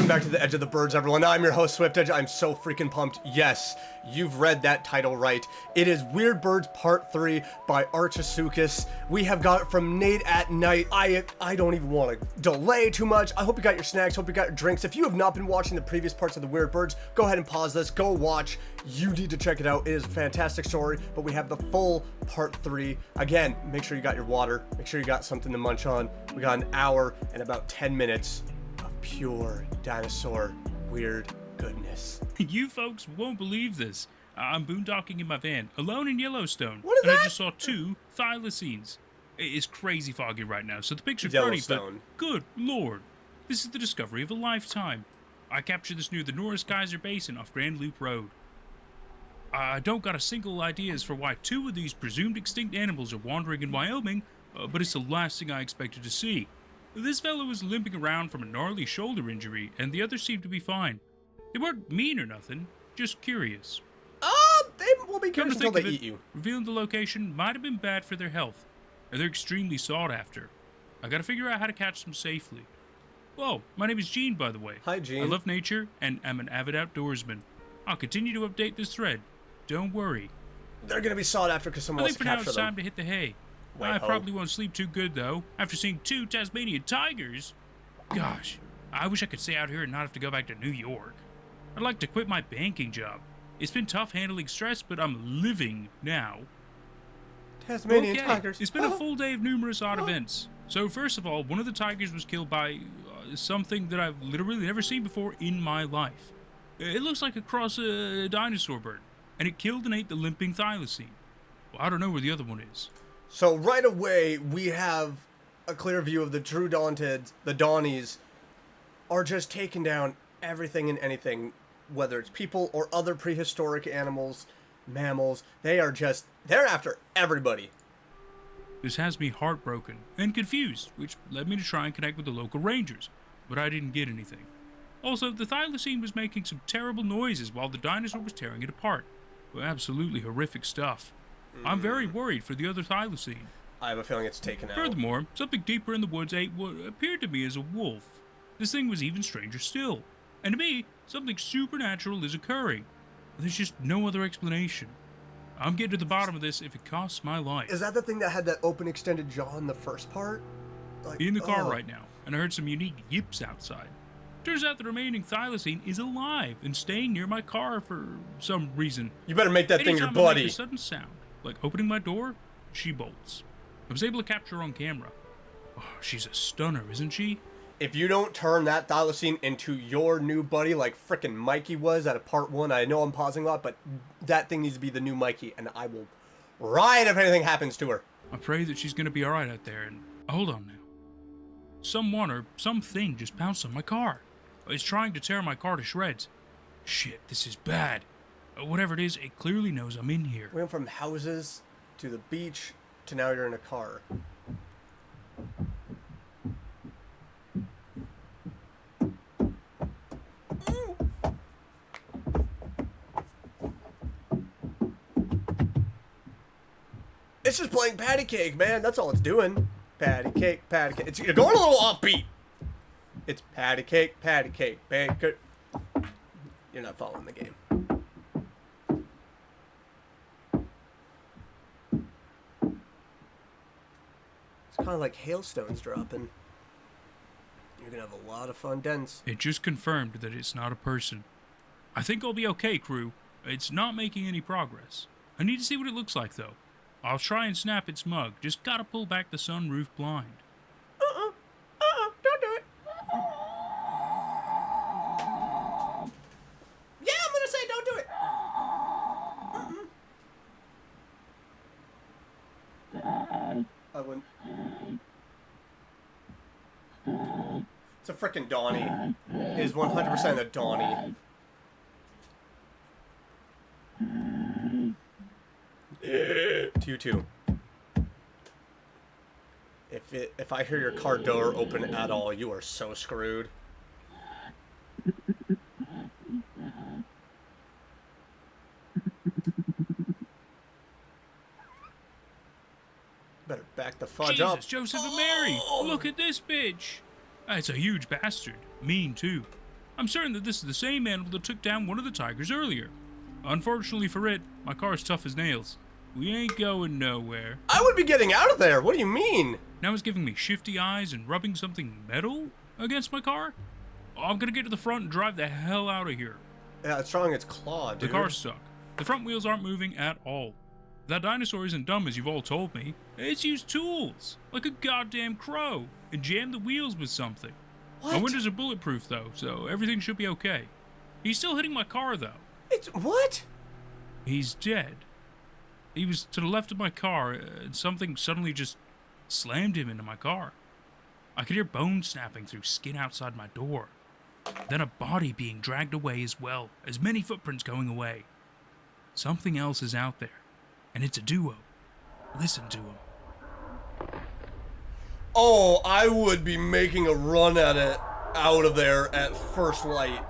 back to The Edge of the Birds, everyone. I'm your host, Swift Edge. I'm so freaking pumped. Yes, you've read that title right. It is Weird Birds Part 3 by Archisuchus. We have got it from Nate at Night. I don't even want to delay too much. I hope you got your snacks. Hope you got your drinks. If you have not been watching the previous parts of the Weird Birds, go ahead and pause this. Go watch. You need to check it out. It is a fantastic story, but we have the full Part 3. Again, make sure you got your water. Make sure you got something to munch on. We got an hour and about 10 minutes of pure dinosaur weird goodness. You folks won't believe this. I'm boondocking in my van, alone in Yellowstone. What is and that? I just saw 2 thylacines. It's crazy foggy right now, so the picture's Yellowstone. pretty, but good lord. This is the discovery of a lifetime. I captured this near the Norris Geyser Basin off Grand Loop Road. I don't got a single idea as for why 2 of these presumed extinct animals are wandering in Wyoming, but it's the last thing I expected to see. This fellow was limping around from a gnarly shoulder injury, and the others seemed to be fine. They weren't mean or nothing, just curious. They will be curious until they eat you. Revealing the location might have been bad for their health, and they're extremely sought after. I gotta figure out how to catch them safely. Whoa, my name is Gene, by the way. Hi, Gene. I love nature, and I'm an avid outdoorsman. I'll continue to update this thread. Don't worry. They're gonna be sought after because someone I wants think to for now capture it's them. time to hit the hay. Wait, I probably won't sleep too good, though, after seeing 2 Tasmanian tigers. Gosh, I wish I could stay out here and not have to go back to New York. I'd like to quit my banking job. It's been tough handling stress, but I'm living now. Tasmanian Okay, tigers. it's been a full day of numerous odd events. So first of all, one of the tigers was killed by something that I've literally never seen before in my life. It looks like a dinosaur bird, and it killed and ate the limping thylacine. Well, I don't know where the other one is. So right away, we have a clear view of the true Daunted, the Dawnies, are just taking down everything and anything, whether it's people or other prehistoric animals, mammals. They're after everybody. This has me heartbroken and confused, which led me to try and connect with the local rangers, but I didn't get anything. Also, the thylacine was making some terrible noises while the dinosaur was tearing it apart. Well, absolutely horrific stuff. I'm very worried for the other thylacine. I have a feeling it's taken out. Furthermore, something deeper in the woods ate what appeared to me as a wolf. This thing was even stranger still. And to me, something supernatural is occurring. There's just no other explanation. I'm getting to the bottom of this if it costs my life. Is that the thing that had that open extended jaw in the first part? Like, In the car right now, and I heard some unique yips outside. Turns out the remaining thylacine is alive and staying near my car for some reason. You better make that thing your Anytime I make buddy. a sudden sound, like opening my door, she bolts. I was able to capture her on camera. Oh, she's a stunner, isn't she? If you don't turn that thylacine into your new buddy like frickin' Mikey was out of part 1, I know I'm pausing a lot, but that thing needs to be the new Mikey, and I will ride if anything happens to her. I pray that she's gonna be alright out there, and hold on now. Someone or something just pounced on my car. It's trying to tear my car to shreds. Shit, this is bad. Whatever it is, it clearly knows I'm in here. We went from houses to the beach to now you're in a car. It's just playing patty cake, man. That's all it's doing. Patty cake, patty cake. You're going a little offbeat. It's patty cake, baker. You're not following the game. It's kind of like hailstones dropping. You're going to have a lot of fun dents. It just confirmed that it's not a person. I think I'll be okay, crew. It's not making any progress. I need to see what it looks like, though. I'll try and snap its mug. Just gotta pull back the sunroof blind. Don't do it. Yeah, I'm gonna say don't do it. I wouldn't. It's a frickin' Donnie. It is 100% a Donnie. To you too. If I hear your car door open at all, you are so screwed. Better back the fudge up. Jesus, Joseph and Mary! Look at this bitch! It's a huge bastard. Mean, too. I'm certain that this is the same animal that took down one of the tigers earlier. Unfortunately for it, my car's tough as nails. We ain't going nowhere. I would be getting out of there. What do you mean? Now it's giving me shifty eyes and rubbing something metal against my car? Oh, I'm gonna get to the front and drive the hell out of here. Yeah, it's showing its claw, dude. The car's stuck. The front wheels aren't moving at all. That dinosaur isn't dumb as you've all told me. It's used tools, like a goddamn crow, and jammed the wheels with something. What? My windows are bulletproof though, so everything should be okay. He's still hitting my car though. It's what? He's dead. He was to the left of my car, and something suddenly just slammed him into my car. I could hear bones snapping through skin outside my door. Then a body being dragged away as well, as many footprints going away. Something else is out there, and it's a duo. Listen to him. Oh, I would be making a run at it out of there at first light.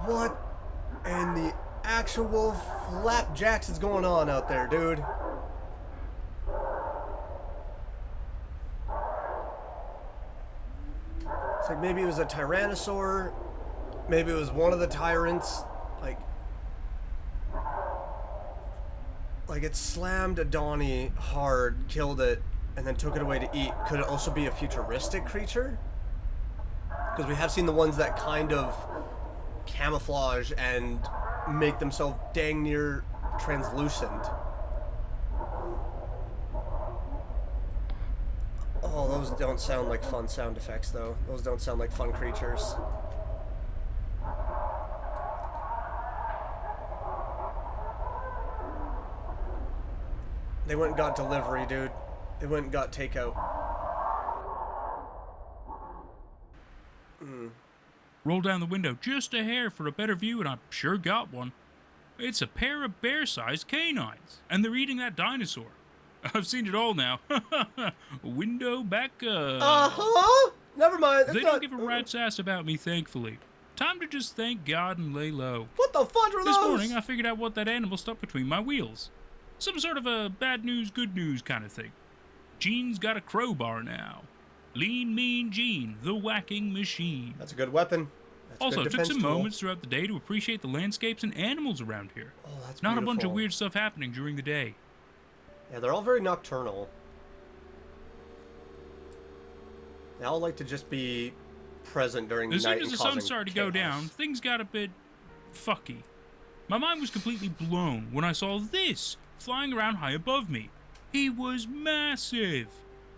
What in the actual flapjacks is going on out there, dude? It's like maybe it was a tyrannosaur, maybe it was one of the tyrants, like it slammed a Donnie hard, killed it, and then took it away to eat. Could it also be a futuristic creature? Because we have seen the ones that kind of camouflage and make themselves dang near translucent. Oh, those don't sound like fun sound effects, though. Those don't sound like fun creatures. They went and got delivery, dude. They went and got takeout. Roll down the window just a hair for a better view, and I sure got one. It's a pair of bear-sized canines, and they're eating that dinosaur. I've seen it all now. Window back up. Uh-huh. Never mind. They don't give a rat's ass about me, thankfully. Time to just thank God and lay low. What the fudge were those? This morning, I figured out what that animal stuck between my wheels. Some sort of a bad news, good news kind of thing. Gene's got a crowbar now. Lean, mean Gene, the whacking machine. That's a good weapon. That's Also, a good took some defense tool. moments throughout the day to appreciate the landscapes and animals around here. Oh, that's Not a bunch of beautiful. weird stuff happening during the day. Yeah, they're all very nocturnal. They all like to just be present during the As night soon as and the sun causing started to go chaos. down, things got a bit fucky. My mind was completely blown when I saw this flying around high above me. He was massive.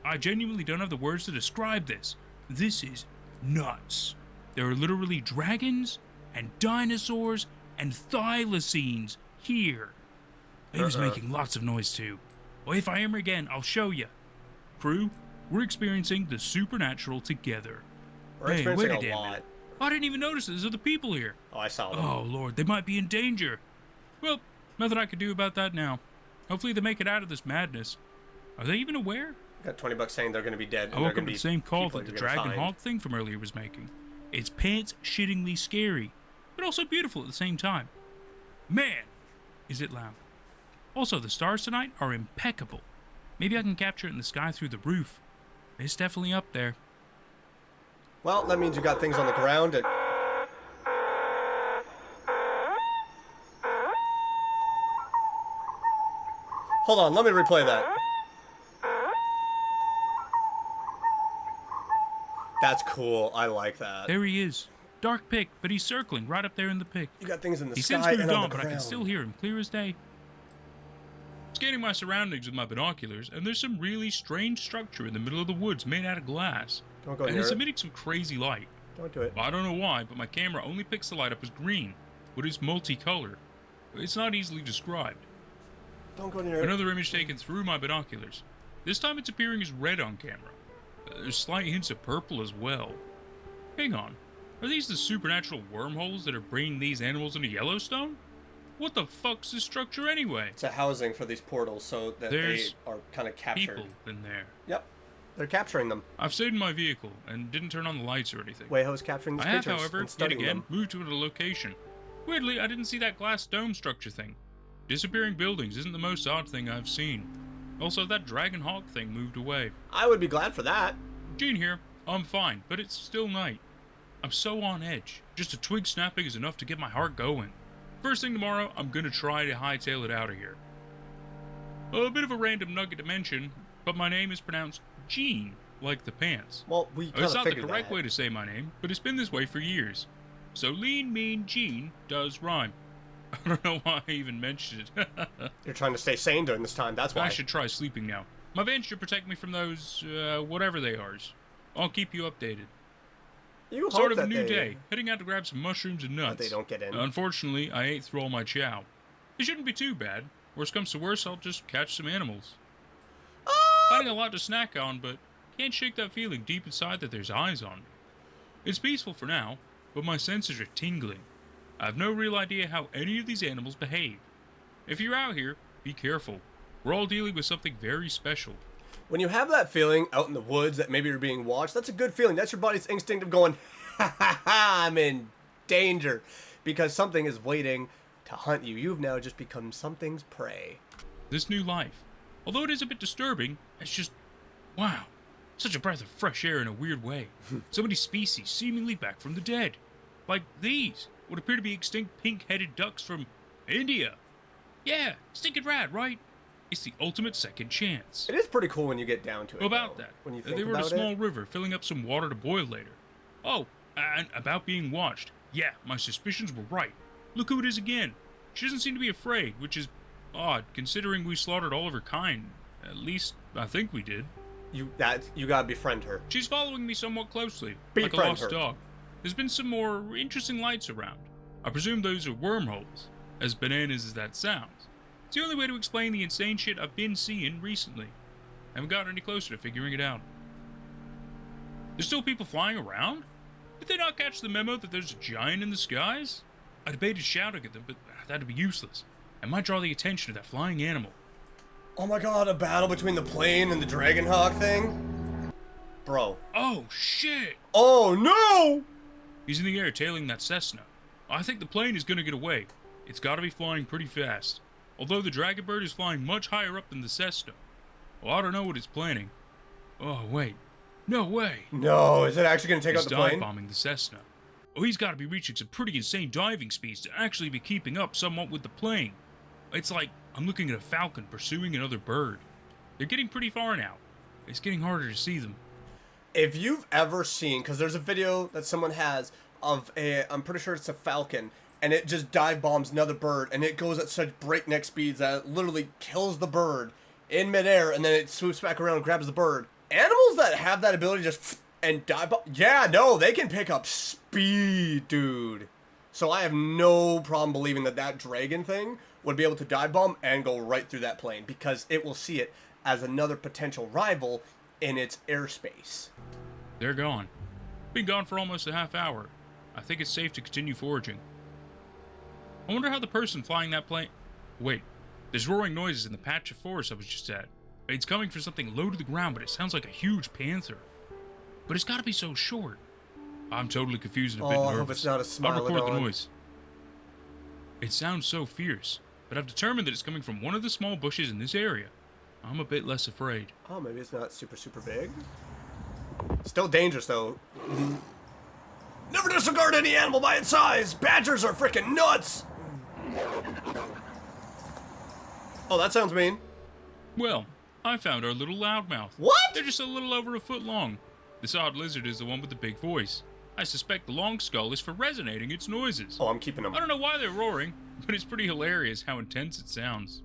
I genuinely don't have the words to describe this. This is nuts. There are literally dragons and dinosaurs and thylacines here. He was making lots of noise too. Well, if I am again, I'll show you. Crew, we're experiencing the supernatural together. We're Hey, experiencing wait a a damn lot. minute. I didn't even notice there's other people here. Oh, I saw them. Oh, Lord, they might be in danger. Well, nothing I can do about that now. Hopefully they make it out of this madness. Are they even aware? Got 20 bucks saying they're going to be dead. I woke up to the same call that the Dragon Hawk. Hawk thing from earlier was making. It's pants-shittingly scary, but also beautiful at the same time. Man, is it loud. Also, the stars tonight are impeccable. Maybe I can capture it in the sky through the roof. It's definitely up there. Well, that means you got things on the ground and... Hold on, let me replay that. That's cool. I like that. There he is. Dark pick, but he's circling right up there in the pick. You got things in the He's sky since and moved on on, the but I ground. can still hear him clear as day. Scanning my surroundings with my binoculars, and there's some really strange structure in the middle of the woods made out of glass. Don't go And near it's it. emitting some crazy light. Don't do it. I don't know why, but my camera only picks the light up as green, but it's multicolored. It's not easily described. Don't go near it. Another image taken through my binoculars. This time it's appearing as red on camera. There's slight hints of purple as well. Hang on. Are these the supernatural wormholes that are bringing these animals into Yellowstone? What the fuck's this structure anyway? It's a housing for these portals so that There's they are kind of captured. People in there. Yep. They're capturing them. I've stayed in my vehicle and didn't turn on the lights or anything. Weiho's capturing these I have, creatures however, and yet studying again, them. moved to a location. Weirdly, I didn't see that glass dome structure thing. Disappearing buildings isn't the most odd thing I've seen. Also, that dragon hawk thing moved away. I would be glad for that. Gene here. I'm fine, but it's still night. I'm so on edge. Just a twig snapping is enough to get my heart going. First thing tomorrow, I'm gonna try to hightail it out of here. A bit of a random nugget to mention, but my name is pronounced Gene, like the pants. Well, we kind It's of not the figured correct that. way to say my name, but it's been this way for years. So lean, mean, Gene does rhyme. I don't know why I even mentioned it. You're trying to stay sane during this time, that's why. I should try sleeping now. My van should protect me from those, whatever they are. I'll keep you updated. You hope Sort of that a new they, day. Heading out to grab some mushrooms and nuts. that they don't get in. Unfortunately, I ate through all my chow. It shouldn't be too bad. Worst comes to worst, I'll just catch some animals. Finding a lot to snack on, but can't shake that feeling deep inside that there's eyes on me. It's peaceful for now, but my senses are tingling. I have no real idea how any of these animals behave. If you're out here, be careful. We're all dealing with something very special. When you have that feeling out in the woods that maybe you're being watched, that's a good feeling. That's your body's instinct of going, ha ha ha, I'm in danger. Because something is waiting to hunt you. You've now just become something's prey. This new life, although it is a bit disturbing, it's just, wow, such a breath of fresh air in a weird way. So many species seemingly back from the dead. Like these, what appear to be extinct pink-headed ducks from India. Yeah, stinking rad, right? It's the ultimate second chance. It is pretty cool when you get down to it. About though, that, when you think they were in a about small it. river filling up some water to boil later. Oh, and about being watched. Yeah, my suspicions were right. Look who it is again. She doesn't seem to be afraid, which is odd, considering we slaughtered all of her kind. At least, I think we did. You gotta befriend her. She's following me somewhat closely, like a Befriend lost her. dog. There's been some more interesting lights around. I presume those are wormholes, as bananas as that sounds. It's the only way to explain the insane shit I've been seeing recently. Haven't gotten any closer to figuring it out. There's still people flying around? Did they not catch the memo that there's a giant in the skies? I debated shouting at them, but that'd be useless. It might draw the attention of that flying animal. Oh my god, a battle between the plane and the dragon hawk thing? Bro. Oh, shit! Oh no! He's in the air tailing that Cessna. I think the plane is gonna get away. It's gotta be flying pretty fast. Although the dragon bird is flying much higher up than the Cessna. Well, I don't know what it's planning. Oh, wait. No way! No, is it actually gonna take He's out the plane? dive-bombing the Cessna. Oh, he's gotta be reaching some pretty insane diving speeds to actually be keeping up somewhat with the plane. It's like I'm looking at a falcon pursuing another bird. They're getting pretty far now. It's getting harder to see them. If you've ever seen, because there's a video that someone has of I'm pretty sure it's a falcon, and it just dive bombs another bird, and it goes at such breakneck speeds that it literally kills the bird in midair, and then it swoops back around and grabs the bird. Animals that have that ability just and dive bomb, yeah, no, they can pick up speed, dude. So I have no problem believing that that dragon thing would be able to dive bomb and go right through that plane, because it will see it as another potential rival in its airspace. They're gone. Been gone for almost a half hour. I think it's safe to continue foraging. I wonder how the person flying that plane... Wait, there's roaring noises in the patch of forest I was just at. It's coming from something low to the ground, but it sounds like a huge panther. But it's gotta be so short. I'm totally confused and a bit nervous. I hope it's not a I'll record the smilodon. noise. It sounds so fierce, but I've determined that it's coming from one of the small bushes in this area. I'm a bit less afraid. Oh, maybe it's not super big. Still dangerous, though. Never disregard any animal by its size! Badgers are freaking nuts! Oh, that sounds mean. Well, I found our little loudmouth. What? They're just a little over a foot long. This odd lizard is the one with the big voice. I suspect the long skull is for resonating its noises. Oh, I'm keeping them. I don't know why they're roaring, but it's pretty hilarious how intense it sounds.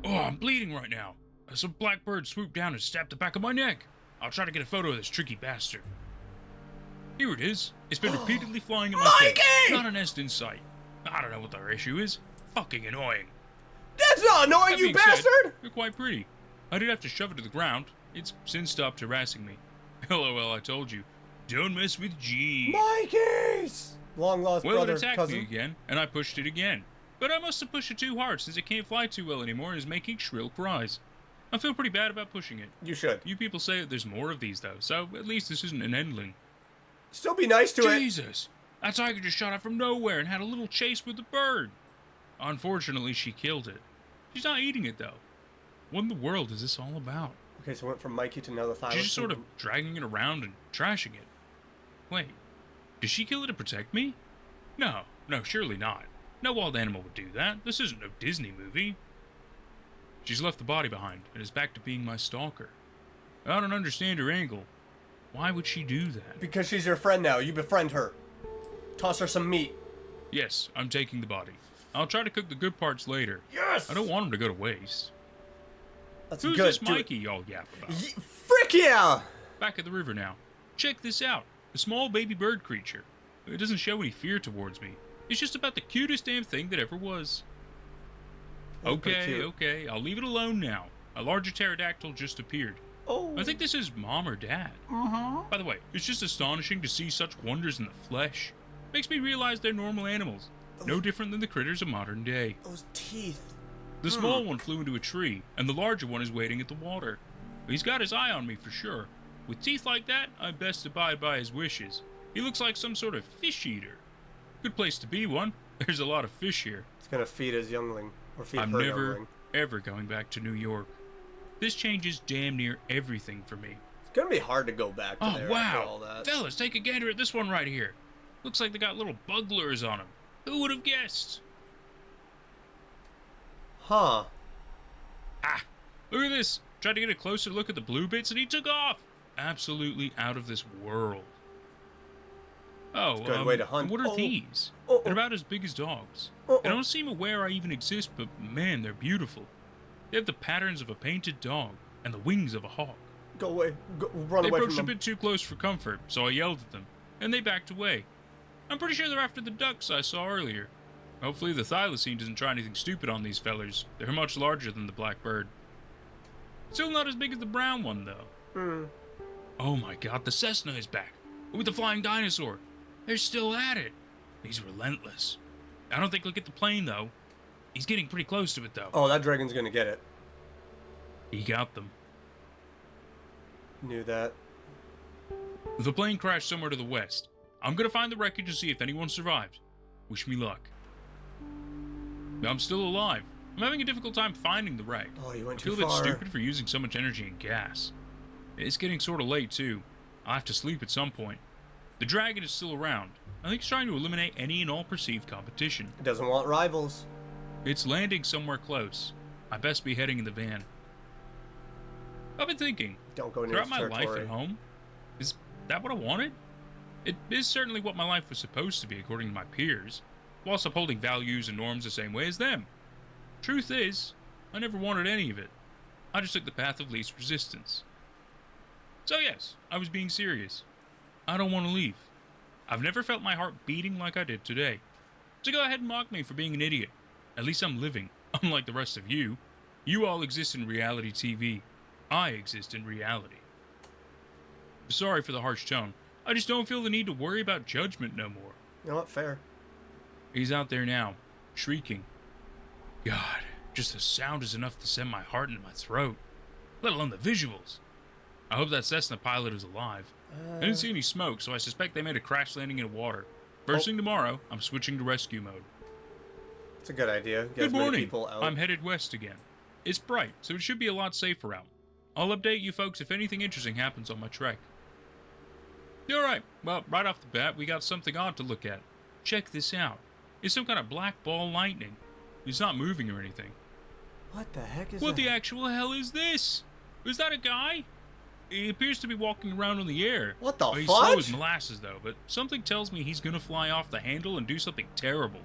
Oh, I'm bleeding right now. Some black bird swooped down and stabbed the back of my neck. I'll try to get a photo of this tricky bastard. Here it is. It's been repeatedly flying in my face. Mikey! Not a nest in sight. I don't know what their issue is. Fucking annoying. That's not annoying, That you being said, bastard! they're quite pretty. I did have to shove it to the ground. It's since stopped harassing me. LOL, I told you. Don't mess with G. Mikey's! Long lost Well, brother, it attacked cousin. me again, and I pushed it again. But I must have pushed it too hard since it can't fly too well anymore and is making shrill cries. I feel pretty bad about pushing it. You should. You people say that there's more of these though, so at least this isn't an endling. Still be nice to it. Jesus! That tiger just shot out from nowhere and had a little chase with the bird. Unfortunately, she killed it. She's not eating it though. What in the world is this all about? Okay, so it went from Mikey to now the thylacine. She's just sort of dragging it around and trashing it. Wait, did she kill it to protect me? No, surely not. No wild animal would do that. This isn't a Disney movie. She's left the body behind and is back to being my stalker. I don't understand her angle. Why would she do that? Because she's your friend now. You befriend her. Toss her some meat. Yes, I'm taking the body. I'll try to cook the good parts later. Yes! I don't want them to go to waste. That's Who's good. this Mikey y'all yap about? Frick yeah! Back at the river now. Check this out. A small baby bird creature. It doesn't show any fear towards me. It's just about the cutest damn thing that ever was. That's pretty Okay, cute. okay, I'll leave it alone now. A larger pterodactyl just appeared. Oh. I think this is Mom or Dad. By the way, it's just astonishing to see such wonders in the flesh. Makes me realize they're normal animals. No different than the critters of modern day. Those teeth. The small one flew into a tree, and the larger one is waiting at the water. He's got his eye on me for sure. With teeth like that, I best abide by his wishes. He looks like some sort of fish eater. Good place to be one. There's a lot of fish here. It's gonna feed his youngling. Or feed I'm her never, youngling. ever going back to New York. This changes damn near everything for me. It's gonna be hard to go back to Oh, there after all wow. that. Fellas, take a gander at this one right here. Looks like they got little bug lures on them. Who would have guessed? Huh. Ah, look at this. Tried to get a closer look at the blue bits and he took off. Absolutely out of this world. Oh, Good way to hunt. what are Oh. these? Oh, They're about as big as dogs. Oh, They don't seem aware I even exist, but man, they're beautiful. They have the patterns of a painted dog and the wings of a hawk. Go away. Run They away from approached a them. bit too close for comfort, so I yelled at them, and they backed away. I'm pretty sure they're after the ducks I saw earlier. Hopefully the thylacine doesn't try anything stupid on these fellers. They're much larger than the black bird. Still not as big as the brown one, though. Oh my god, the Cessna is back. With the flying dinosaur. They're still at it. He's relentless. I don't think he'll get the plane, though. He's getting pretty close to it, though. Oh, that dragon's gonna get it. He got them. Knew that. The plane crashed somewhere to the west. I'm gonna find the wreckage and see if anyone survived. Wish me luck. I'm still alive. I'm having a difficult time finding the wreck. Oh, you went I too feel a bit far. stupid for using so much energy and gas. It's getting sort of late, too. I'll have to sleep at some point. The dragon is still around. I think it's trying to eliminate any and all perceived competition. It doesn't want rivals. It's landing somewhere close. I best be heading in the van. I've been thinking, Don't go near throughout its my life territory. at home, is that what I wanted? It is certainly what my life was supposed to be according to my peers, whilst upholding values and norms the same way as them. Truth is, I never wanted any of it. I just took the path of least resistance. So yes, I was being serious. I don't want to leave. I've never felt my heart beating like I did today. So go ahead and mock me for being an idiot. At least I'm living, unlike the rest of you. You all exist in reality TV. I exist in reality. Sorry for the harsh tone. I just don't feel the need to worry about judgment no more. You know what? Fair. He's out there now, shrieking. God, just the sound is enough to send my heart into my throat, let alone the visuals. I hope that Cessna pilot is alive. I didn't see any smoke, so I suspect they made a crash landing in water. First thing tomorrow, I'm switching to rescue mode. It's a good idea. Get Good as many morning. people out. I'm headed west again. It's bright, so it should be a lot safer out. I'll update you folks if anything interesting happens on my trek. Alright, well, right off the bat, we got something odd to look at. Check this out. It's some kind of black ball lightning. It's not moving or anything. What the heck is What that? the actual hell is this? Is that a guy? He appears to be walking around on the air. What the He's slow as fudge? molasses, though, but something tells me he's gonna fly off the handle and do something terrible.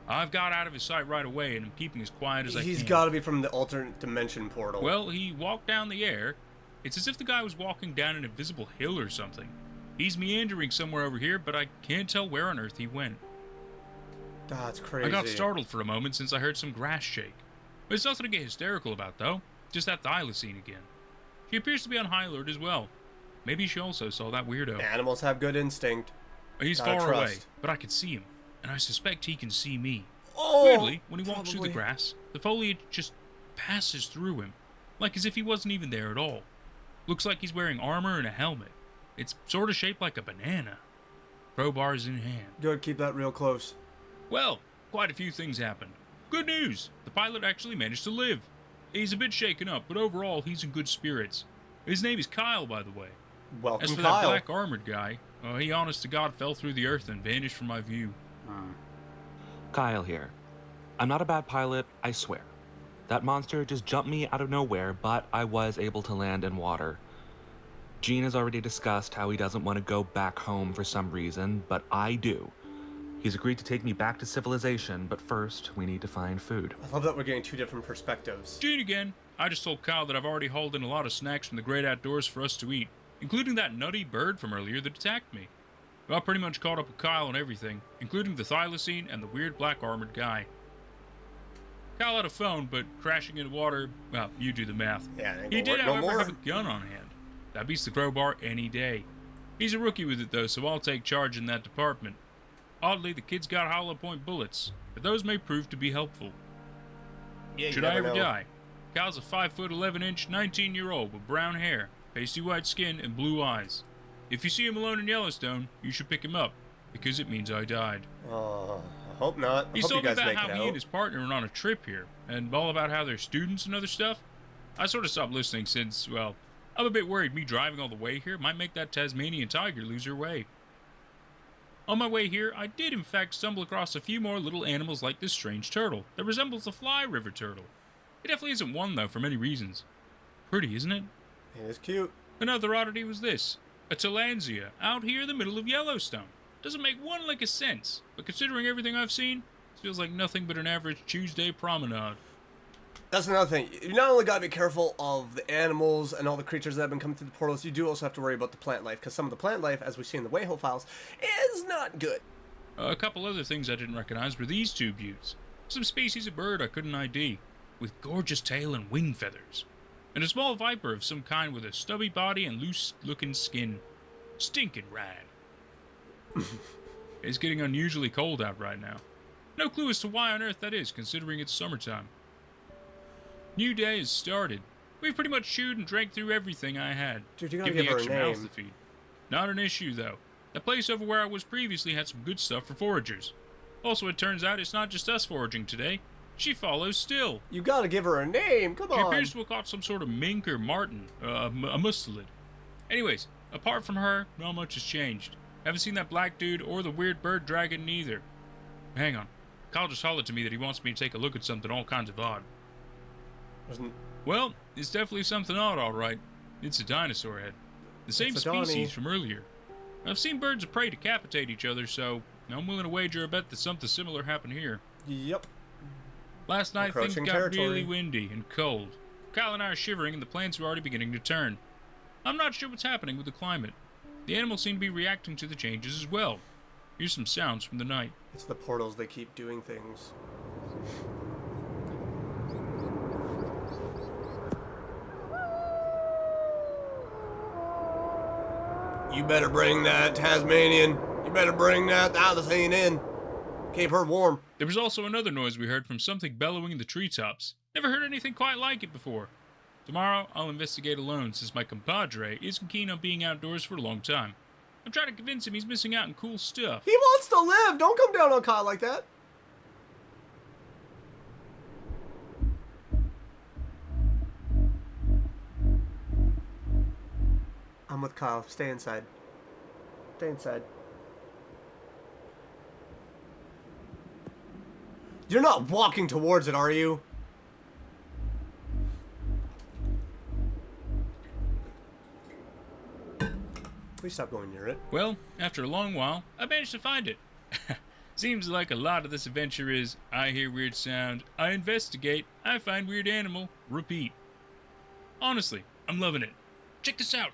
I've got out of his sight right away and am keeping as quiet as I can. He's got to be from the alternate dimension portal. Well, he walked down the air. It's as if the guy was walking down an invisible hill or something. He's meandering somewhere over here, but I can't tell where on earth he went. That's crazy. I got startled for a moment since I heard some grass shake. It's nothing to get hysterical about, though. Just that thylacine again. She appears to be on high alert as well. Maybe she also saw that weirdo. Animals have good instinct. He's Gotta far away, trust. but I can see him, and I suspect he can see me. Oh, Weirdly, when he walks through the probably. grass, the foliage just passes through him, like as if he wasn't even there at all. Looks like he's wearing armor and a helmet. It's sort of shaped like a banana. Crowbars in hand. Good, keep that real close. Well, quite a few things happened. Good news! The pilot actually managed to live. He's a bit shaken up, but overall, he's in good spirits. His name is Kyle, by the way. Welcome, As for Kyle. that black armored guy, he honest to God fell through the earth and vanished from my view. Kyle here. I'm not a bad pilot, I swear. That monster just jumped me out of nowhere, but I was able to land in water. Gene has already discussed how he doesn't want to go back home for some reason, but I do. He's agreed to take me back to civilization, but first, we need to find food. I love that we're getting two different perspectives. Gene again. I just told Kyle that I've already hauled in a lot of snacks from the great outdoors for us to eat, including that nutty bird from earlier that attacked me. Well, I pretty much caught up with Kyle on everything, including the thylacine and the weird black armored guy. Kyle had a phone, but crashing into water, well, you do the math. Yeah, it ain't He gonna did, work no however, more. have a gun on hand. That beats the crowbar any day. He's a rookie with it, though, so I'll take charge in that department. Oddly, the kid's got hollow point bullets, but those may prove to be helpful. Yeah, you Should I never ever know. die? Kyle's a 5'11" 19-year-old with brown hair, pasty white skin, and blue eyes. If you see him alone in Yellowstone, you should pick him up, because it means I died. I hope not. I He hope you told me guys about make how it he out. and his partner were on a trip here, and all about how they're students and other stuff. I sort of stopped listening since, well, I'm a bit worried me driving all the way here might make that Tasmanian tiger lose her way. On my way here, I did in fact stumble across a few more little animals like this strange turtle that resembles a fly river turtle. It definitely isn't one, though, for many reasons. Pretty, isn't it? It is cute. Another oddity was this. A tillandsia out here in the middle of Yellowstone. Doesn't make one lick of sense, but considering everything I've seen, it feels like nothing but an average Tuesday promenade. That's another thing. You not only gotta be careful of the animals and all the creatures that have been coming through the portals, you do also have to worry about the plant life, because some of the plant life, as we see in the Wayho files, is not good. A couple other things I didn't recognize were these two buttes. Some species of bird I couldn't ID, with gorgeous tail and wing feathers. And a small viper of some kind with a stubby body and loose-looking skin. Stinking rad. It's getting unusually cold out right now. No clue as to why on earth that is, considering it's summertime. New day has started. We've pretty much chewed and drank through everything I had. Dude, you gotta Give me give her a extra mouth name. to feed. Not an issue, though. The place over where I was previously had some good stuff for foragers. Also, it turns out it's not just us foraging today. She follows still. You gotta give her a name. Come She on. appears to have caught some sort of mink or marten, a mustelid. Anyways, apart from her, not much has changed. Haven't seen that black dude or the weird bird dragon neither. Hang on. Kyle just hollered to me that he wants me to take a look at something all kinds of odd. Wasn't- Well, it's definitely something odd, all right. It's a dinosaur head. The same It's a Donnie. species from earlier. I've seen birds of prey decapitate each other, so I'm willing to wager a bet that something similar happened here. Yep. Last night, things Encroaching got territory. really windy and cold. Kyle and I are shivering, and the plants are already beginning to turn. I'm not sure what's happening with the climate. The animals seem to be reacting to the changes as well. Here's some sounds from the night. It's the portals, they keep doing things. You better bring that Tasmanian. You better bring that. This ain't in. Keep her warm. There was also another noise we heard from something bellowing in the treetops. Never heard anything quite like it before. Tomorrow, I'll investigate alone since my compadre isn't keen on being outdoors for a long time. I'm trying to convince him he's missing out on cool stuff. He wants to live. Don't come down on Kyle like that. I'm with Kyle. Stay inside. Stay inside. You're not walking towards it, are you? Please stop going near it. Well, after a long while, I managed to find it. Seems like a lot of this adventure is, I hear weird sound, I investigate, I find weird animal, repeat. Honestly, I'm loving it. Check this out.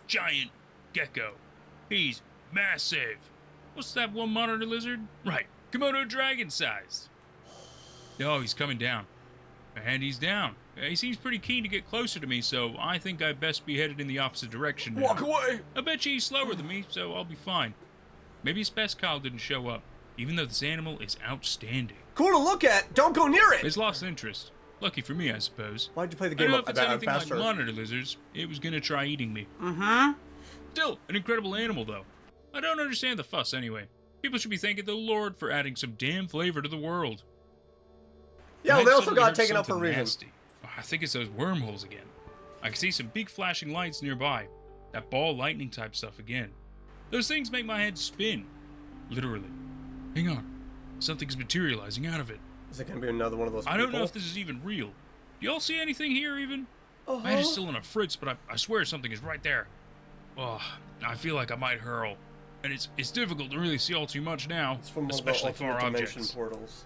Giant gecko. He's massive. What's that one monitor lizard? Right, Komodo dragon sized. Oh, he's coming down. And he's down. He seems pretty keen to get closer to me, so I think I best be headed in the opposite direction now. Walk away! I bet you he's slower than me, so I'll be fine. Maybe it's best Kyle didn't show up, even though this animal is outstanding. Cool to look at. Don't go near it. It's lost interest. Lucky for me, I suppose. Why'd you play the I game know up if it's about anything faster? like monitor lizards, it was gonna try eating me. Mm-hmm. Still, an incredible animal, though. I don't understand the fuss, anyway. People should be thanking the Lord for adding some damn flavor to the world. Yeah, well, I they also suddenly got heard taken up for a something reason. nasty. Oh, I think it's those wormholes again. I can see some big flashing lights nearby. That ball lightning type stuff again. Those things make my head spin. Literally. Hang on. Something's materializing out of it. Is it gonna be another one of those I don't know people? if this is even real. Do y'all see anything here even? Uh-huh. My head is still on a fritz, but I swear something is right there. Oh, I feel like I might hurl. And it's difficult to really see all too much now, It's from one especially of the far alternate dimension objects. portals.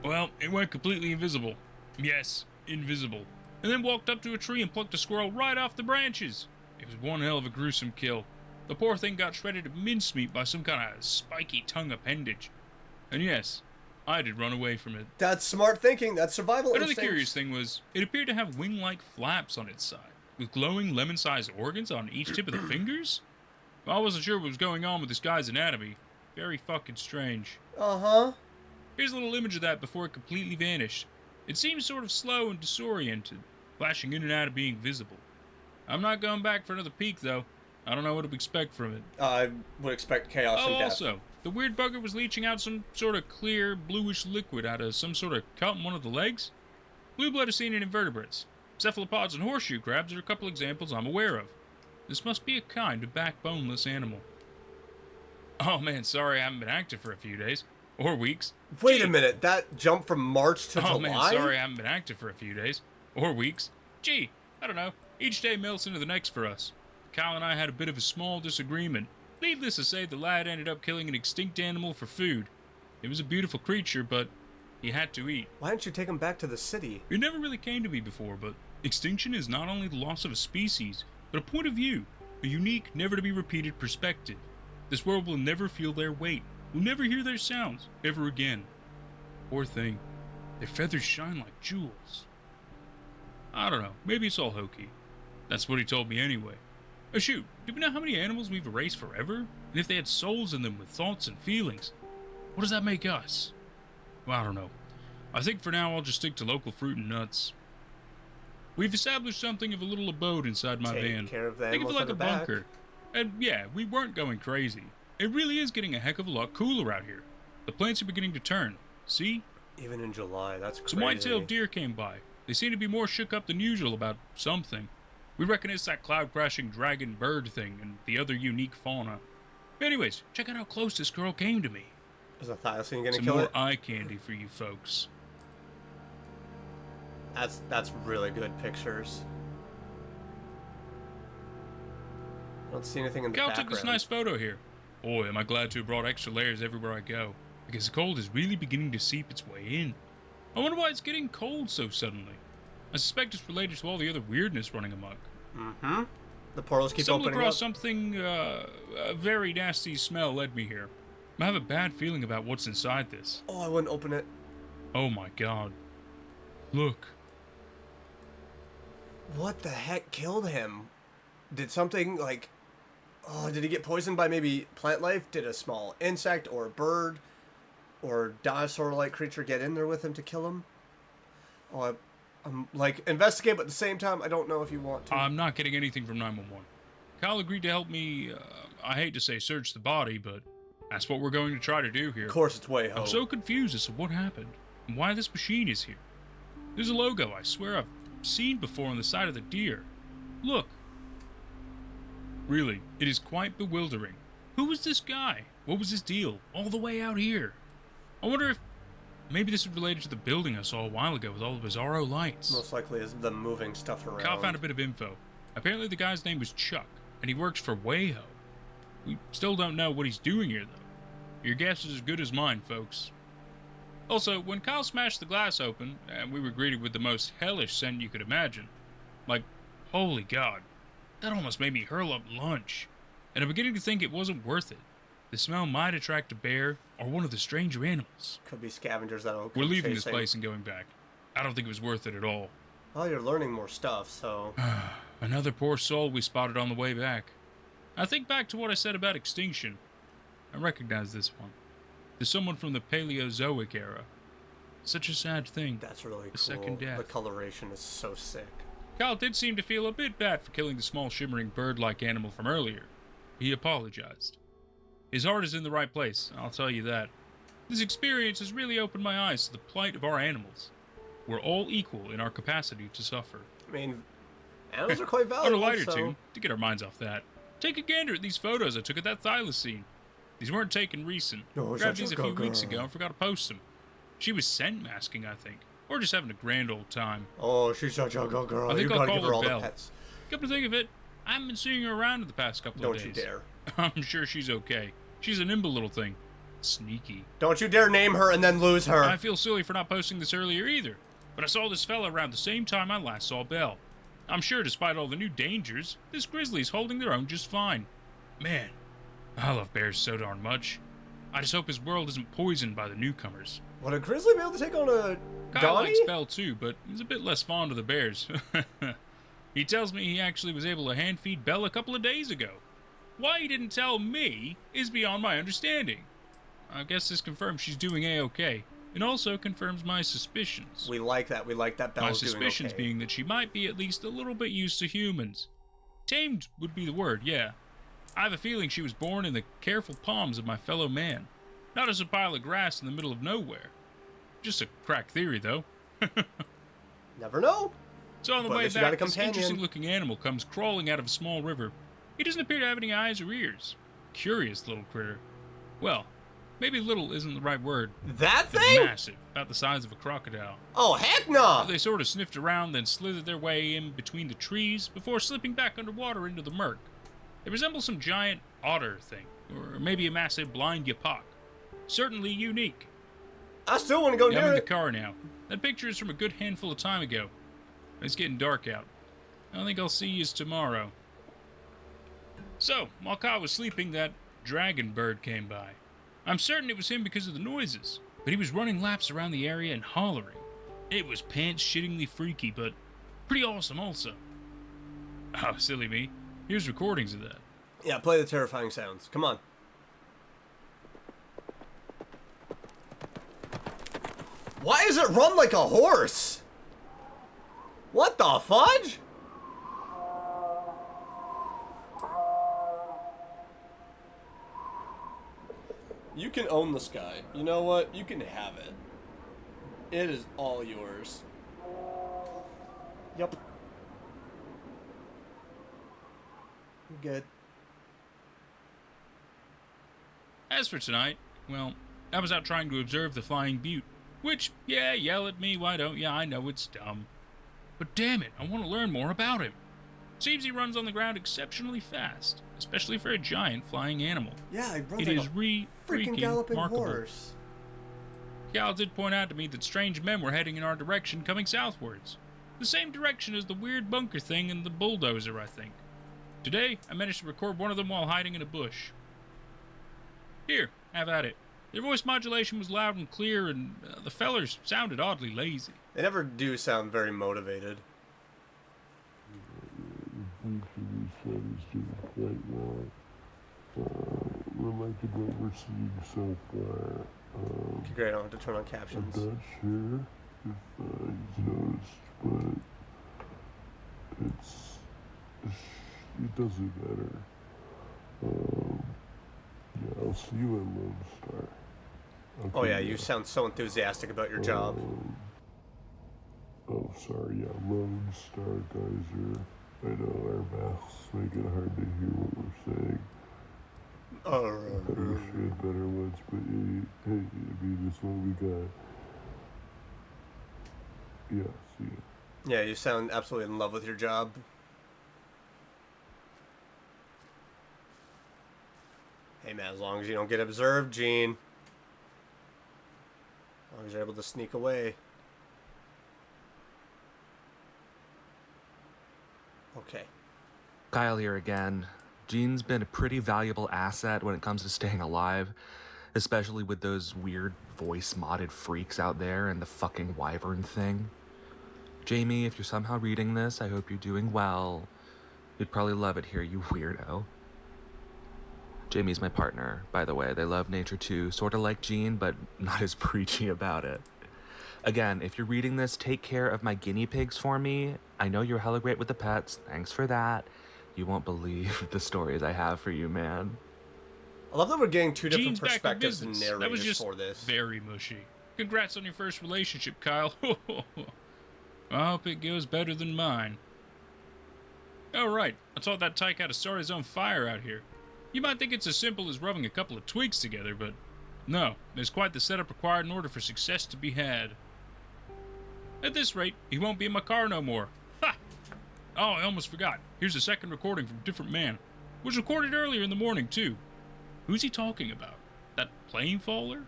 Well, it went completely invisible. Yes, invisible. And then walked up to a tree and plucked a squirrel right off the branches. It was one hell of a gruesome kill. The poor thing got shredded to mincemeat by some kind of spiky tongue appendage. And yes, I did run away from it. That's smart thinking. That's survival Another instincts. curious thing was, it appeared to have wing-like flaps on its side, with glowing lemon-sized organs on each tip of the fingers. I wasn't sure what was going on with this guy's anatomy. Very fucking strange. Uh-huh. Here's a little image of that before it completely vanished. It seems sort of slow and disoriented, flashing in and out of being visible. I'm not going back for another peek, though. I don't know what to expect from it. I would expect chaos and death. Also, the weird bugger was leaching out some sort of clear, bluish liquid out of some sort of cut in one of the legs. Blue blood is seen in invertebrates. Cephalopods and horseshoe crabs are a couple examples I'm aware of. This must be a kind of backboneless animal. Oh man, sorry I haven't been active for a few days. Or weeks. Wait Gee. a minute. That jump from March to Oh July? man, sorry I haven't been active for a few days. Or weeks. Gee, I don't know. Each day melts into the next for us. Kyle and I had a bit of a small disagreement. Needless to say, the lad ended up killing an extinct animal for food. It was a beautiful creature, but he had to eat. Why didn't you take him back to the city? It never really came to me before, but extinction is not only the loss of a species, but a point of view, a unique, never-to-be-repeated perspective. This world will never feel their weight. We'll never hear their sounds, ever again. Poor thing. Their feathers shine like jewels. I don't know, maybe it's all hokey. That's what he told me anyway. Oh shoot, do we know how many animals we've erased forever? And if they had souls in them with thoughts and feelings? What does that make us? Well, I don't know. I think for now I'll just stick to local fruit and nuts. We've established something of a little abode inside my Take van. care of the Think of it animals like at a the back. bunker. And yeah, we weren't going crazy. It really is getting a heck of a lot cooler out here. The plants are beginning to turn. See? Even in July, that's crazy. Some white-tailed deer came by. They seem to be more shook up than usual about something. We reckon it's that cloud-crashing dragon bird thing and the other unique fauna. Anyways, check out how close this girl came to me. Is a thylacine gonna Some kill more it? eye candy for you folks. That's really good pictures. I don't see anything in the Cal background. took this nice photo here. Boy, am I glad to have brought extra layers everywhere I go, because the cold is really beginning to seep its way in. I wonder why it's getting cold so suddenly. I suspect it's related to all the other weirdness running amok. Mm-hmm. The portals keep Stumbled opening across up. something, a very nasty smell led me here. I have a bad feeling about what's inside this. Oh, I wouldn't open it. Oh my god. Look. What the heck killed him? Did something like... Oh, did he get poisoned by maybe plant life? Did a small insect or a bird or dinosaur-like creature get in there with him to kill him? Oh, I'm like, investigate, but at the same time, I don't know if you want to. I'm not getting anything from 911. Kyle agreed to help me, I hate to say search the body, but that's what we're going to try to do here. Of course, it's way home. I'm so confused as to what happened and why this machine is here. There's a logo I swear I've seen before on the side of the deer. Look. Really, it is quite bewildering. Who was this guy? What was his deal? All the way out here. I wonder if maybe this is related to the building I saw a while ago with all the bizarro lights. Most likely is them moving stuff around. Kyle found a bit of info. Apparently the guy's name was Chuck, and he works for Wayho. We still don't know what he's doing here, though. Your guess is as good as mine, folks. Also, when Kyle smashed the glass open, and we were greeted with the most hellish scent you could imagine, like, holy god, that almost made me hurl up lunch. And I'm beginning to think it wasn't worth it. The smell might attract a bear or one of the stranger animals. Could be scavengers that'll We're come leaving this chasing. place and going back. I don't think it was worth it at all. Well, you're learning more stuff, so... Another poor soul we spotted on the way back. I think back to what I said about extinction. I recognize this one. There's someone from the Paleozoic era. Such a sad thing. That's really cool. second death. The coloration is so sick. Kyle did seem to feel a bit bad for killing the small shimmering bird-like animal from earlier. He apologized. His heart is in the right place, I'll tell you that. This experience has really opened my eyes to the plight of our animals. We're all equal in our capacity to suffer. I mean, animals are quite On a valuable, lighter so... tune, to get our minds off that, take a gander at these photos I took of that thylacine. These weren't taken recent. No, Grabbed such these a a few good weeks girl. ago and forgot to post them. She was scent masking, I think. Or just having a grand old time. Oh, she's such a good girl. I think You I'll gotta call give her her all Belle. the pets. Come to think of it, I haven't been seeing her around in the past couple of Don't days. you dare. I'm sure she's okay. She's a nimble little thing. Sneaky. Don't you dare name her and then lose her. I feel silly for not posting this earlier either, but I saw this fella around the same time I last saw Belle. I'm sure despite all the new dangers, this grizzly's holding their own just fine. Man, I love bears so darn much. I just hope his world isn't poisoned by the newcomers. Would a grizzly be able to take on a Kyle Donnie? likes Belle too, but he's a bit less fond of the bears. He tells me he actually was able to hand feed Belle a couple of days ago. Why he didn't tell me is beyond my understanding. I guess this confirms she's doing A-okay, and also confirms my suspicions. We like that. We like that My Belle's doing suspicions okay. being that she might be at least a little bit used to humans. Tamed would be the word, yeah. I have a feeling she was born in the careful palms of my fellow man. Not as a pile of grass in the middle of nowhere. Just a crack theory, though. Never know. So on the But at way least you got a back, this companion. interesting-looking animal comes crawling out of a small river. He doesn't appear to have any eyes or ears. Curious little critter. Well, maybe little isn't the right word. That It's thing? massive, about the size of a crocodile. Oh, heck no! They sort of sniffed around, then slithered their way in between the trees before slipping back underwater into the murk. They resemble some giant otter thing, or maybe a massive blind yapok. Certainly unique. I still want to go Yeah, I'm near in the it. car now. That picture is from a good handful of time ago. It's getting dark out. I don't think I'll see yous tomorrow. So, while Kyle was sleeping, that dragon bird came by. I'm certain it was him because of the noises, but he was running laps around the area and hollering. It was pants-shittingly freaky, but pretty awesome also. Oh, silly me. Here's recordings of that. Yeah, play the terrifying sounds. Come on. Why does it run like a horse? What the fudge? You can own the sky. You know what? You can have it. It is all yours. Yep. Good. As for tonight, well, I was out trying to observe the flying butte. Which, yeah, yell at me, why don't ya? I know it's dumb. But damn it, I want to learn more about him. Seems he runs on the ground exceptionally fast, especially for a giant flying animal. Yeah, it runs It like is a freaking freaking galloping remarkable. horse. Cal did point out to me that strange men were heading in our direction, coming southwards. The same direction as the weird bunker thing and the bulldozer, I think. Today, I managed to record one of them while hiding in a bush. Here, have at it. Their voice modulation was loud and clear, and the fellers sounded oddly lazy. They never do sound very motivated. Usually said is doing quite well. We're liking what we're seeing so far. Okay, great, I don't have to turn on I'm captions. not sure if he's noticed, but it doesn't matter. Yeah, I'll see you at Lone Star. Oh Okay, yeah, you sound so enthusiastic about your job. Oh, sorry, yeah, Lone Star Geyser. I know our masks make it hard to hear what we're saying. I wish we had better ones, but hey, I mean, this one we got. Yeah, see ya. Yeah, you sound absolutely in love with your job. Hey man, as long as you don't get observed, Gene. As long as you're able to sneak away. Okay. Kyle here again. Gene's been a pretty valuable asset when it comes to staying alive, especially with those weird voice-modded freaks out there and the fucking wyvern thing. Jamie, if you're somehow reading this, I hope you're doing well. You'd probably love it here, you weirdo. Jamie's my partner, by the way. They love nature too, sort of like Gene, but not as preachy about it. Again, if you're reading this, take care of my guinea pigs for me. I know you're hella great with the pets. Thanks for that. You won't believe the stories I have for you, man. I love that we're getting two different Gene's back in perspectives and business. That was narrators just for this. very mushy. Congrats on your first relationship, Kyle. I hope it goes better than mine. Oh, right. I taught that tyke how to start his own fire out here. You might think it's as simple as rubbing a couple of twigs together, but no, there's quite the setup required in order for success to be had. At this rate, he won't be in my car no more. Ha! Oh, I almost forgot. Here's a second recording from a different man. Was recorded earlier in the morning, too. Who's he talking about? That plane faller?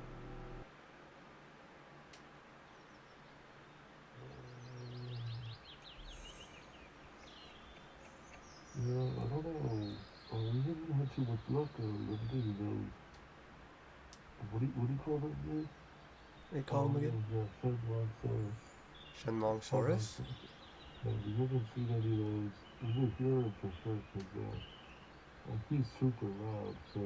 Yeah, I don't know. We haven't had too much luck limiting those. What do you call that again? What do you call him again? Shenlongsaurus? No, we haven't seen any of those. Even here for sure, because he's super loud, so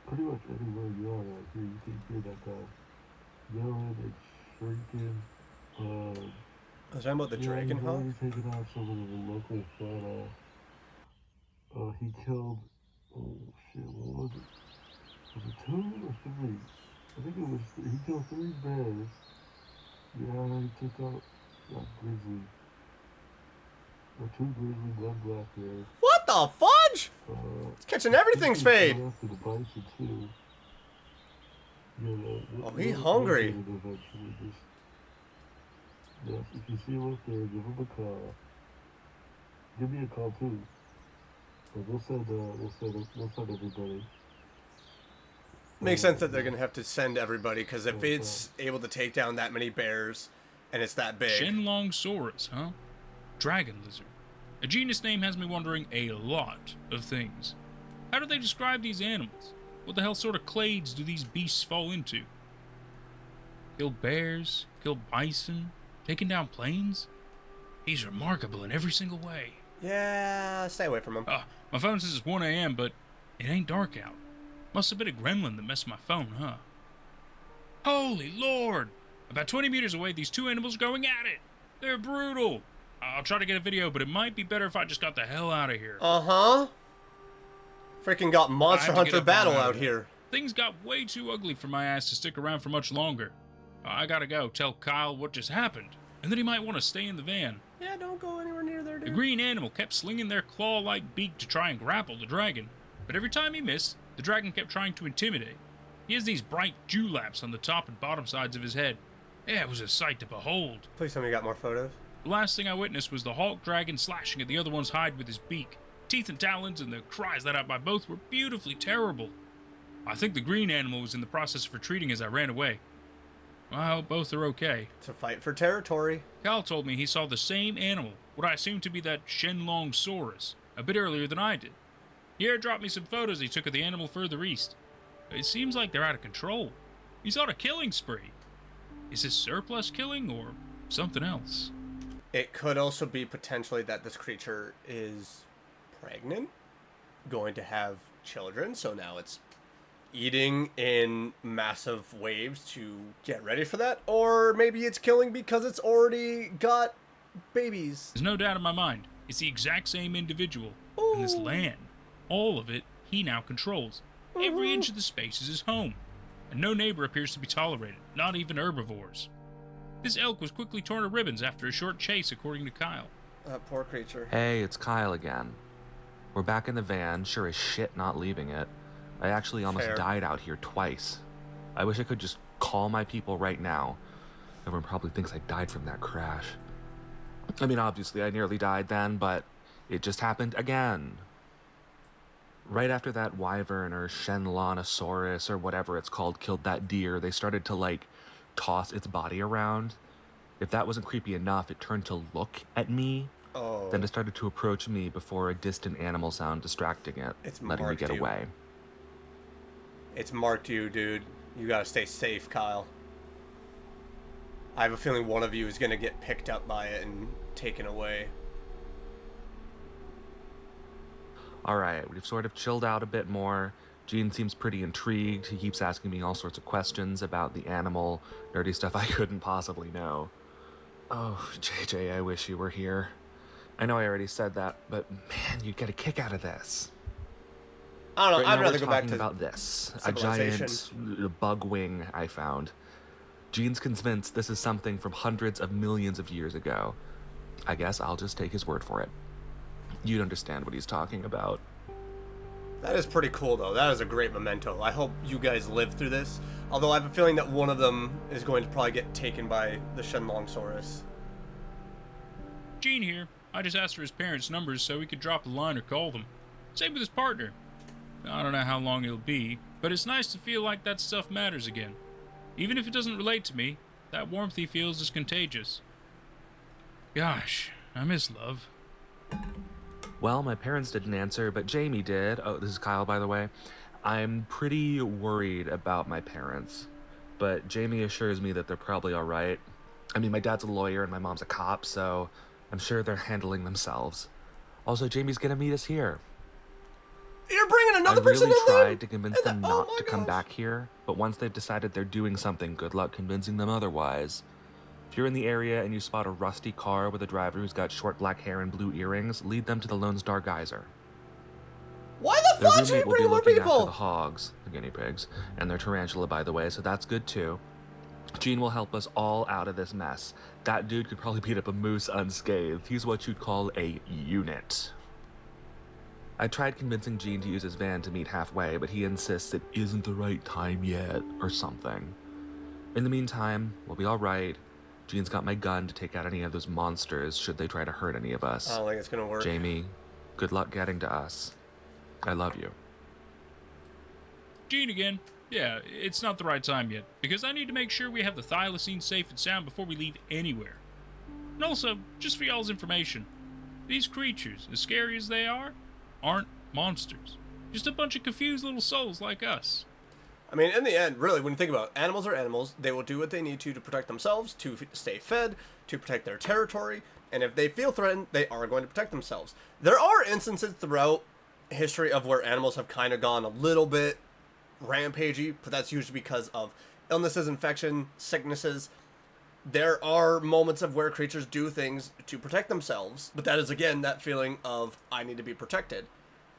pretty much anywhere you are out here, you can hear that guy yelling and shrieking. I was talking about the dragon hawk? He's taking out some of the local fauna. He killed, oh shit, what was it? Was it 2 or 3? I think it was, he killed 3 bears. Yeah, he took out that grizzly. Or 2 grizzly, 1 black bear. What the fudge? It's catching everything's fade. After the bison too. Yeah, oh, he hungry. Eventually, yes, if you see him up there, give him a call. Give me a call too. But we'll send everybody. Makes sense that they're gonna have to send everybody, because if it's able to take down that many bears and it's that big. Shenlongsaurus, huh? Dragon lizard. A genus name has me wondering a lot of things. How do they describe these animals? What the hell sort of clades do these beasts fall into? Kill bears, kill bison, taking down planes? He's remarkable in every single way. Yeah, stay away from him. My phone says it's 1 a.m., but it ain't dark out. Must have been a gremlin that messed my phone, huh? Holy Lord! About 20 meters away, these 2 animals are going at it. They're brutal. I'll try to get a video, but it might be better if I just got the hell out of here. Uh-huh. Freaking got Monster Hunter battle out here. Things got way too ugly for my ass to stick around for much longer. I gotta go tell Kyle what just happened, and then he might want to stay in the van. Yeah, don't go anywhere near there, dude. The green animal kept slinging their claw-like beak to try and grapple the dragon, but every time he missed, the dragon kept trying to intimidate. He has these bright dewlaps on the top and bottom sides of his head. Yeah, it was a sight to behold. Please tell me you got more photos. The last thing I witnessed was the hawk dragon slashing at the other one's hide with his beak. Teeth and talons and the cries let out by both were beautifully terrible. I think the green animal was in the process of retreating as I ran away. I hope both are okay. It's a fight for territory. Cal told me he saw the same animal, what I assume to be that Shenlongsaurus, a bit earlier than I did. He airdropped me some photos he took of the animal further east. It seems like they're out of control. He's on a killing spree. Is this surplus killing or something else? It could also be potentially that this creature is pregnant, going to have children, so now it's eating in massive waves to get ready for that, or maybe it's killing because it's already got babies. There's no doubt in my mind, it's the exact same individual. And this land, all of it, he now controls. Every inch of the space is his home, and no neighbor appears to be tolerated, not even herbivores. This elk was quickly torn to ribbons after a short chase, according to Kyle. Poor creature. Hey, it's Kyle again. We're back in the van, sure as shit not leaving it. I actually almost died out here twice. I wish I could just call my people right now. Everyone probably thinks I died from that crash. I mean, obviously I nearly died then, but it just happened again. Right after that wyvern or Shenlongsaurus or whatever it's called killed that deer, they started to, toss its body around. If that wasn't creepy enough, it turned to look at me. Oh. Then it started to approach me before a distant animal sound distracting it, letting me get away. It's marked you, dude. You gotta stay safe, Kyle. I have a feeling one of you is gonna get picked up by it and taken away. Alright, we've sort of chilled out a bit more. Gene seems pretty intrigued. He keeps asking me all sorts of questions about the animal, nerdy stuff I couldn't possibly know. Oh, JJ, I wish you were here. I know I already said that, but man, you'd get a kick out of this. I don't know, Right I'd now rather we're go back talking to about this. A civilization. giant bug wing I found. Gene's convinced this is something from hundreds of millions of years ago. I guess I'll just take his word for it. You'd understand what he's talking about. That is pretty cool, though. That is a great memento. I hope you guys live through this. Although I have a feeling that one of them is going to probably get taken by the Shenlongsaurus. Gene here. I just asked for his parents' numbers so he could drop a line or call them. Same with his partner. I don't know how long it'll be, but it's nice to feel like that stuff matters again. Even if it doesn't relate to me, that warmth he feels is contagious. Gosh, I miss love. Well, my parents didn't answer, but Jamie did. Oh, this is Kyle, by the way. I'm pretty worried about my parents, but Jamie assures me that they're probably all right. I mean, my dad's a lawyer and my mom's a cop, so I'm sure they're handling themselves. Also, Jamie's gonna meet us here. You're bringing another person in there? I really tried to convince them not to come back here, but once they've decided they're doing something, good luck convincing them otherwise. If you're in the area and you spot a rusty car with a driver who's got short black hair and blue earrings, lead them to the Lone Star Geyser. Why the fuck should you bring more After people? the hogs, the guinea pigs, and their tarantula, by the way, so that's good too. Gene will help us all out of this mess. That dude could probably beat up a moose unscathed. He's what you'd call a unit. I tried convincing Gene to use his van to meet halfway, but he insists it isn't the right time yet, or something. In the meantime, we'll be alright. Gene's got my gun to take out any of those monsters should they try to hurt any of us. I don't think it's gonna work. Jamie, good luck getting to us. I love you. Gene again. Yeah, it's not the right time yet, because I need to make sure we have the thylacine safe and sound before we leave anywhere. And also, just for y'all's information, these creatures, as scary as they are, aren't monsters. Just a bunch of confused little souls like us. I mean, in the end, really, when you think about it, animals are animals. They will do what they need to protect themselves, to stay fed, to protect their territory, and if they feel threatened, they are going to protect themselves. There are instances throughout history of where animals have kind of gone a little bit rampagey, but that's usually because of illnesses, infection, sicknesses. There are moments of where creatures do things to protect themselves, but that is, again, that feeling of, I need to be protected.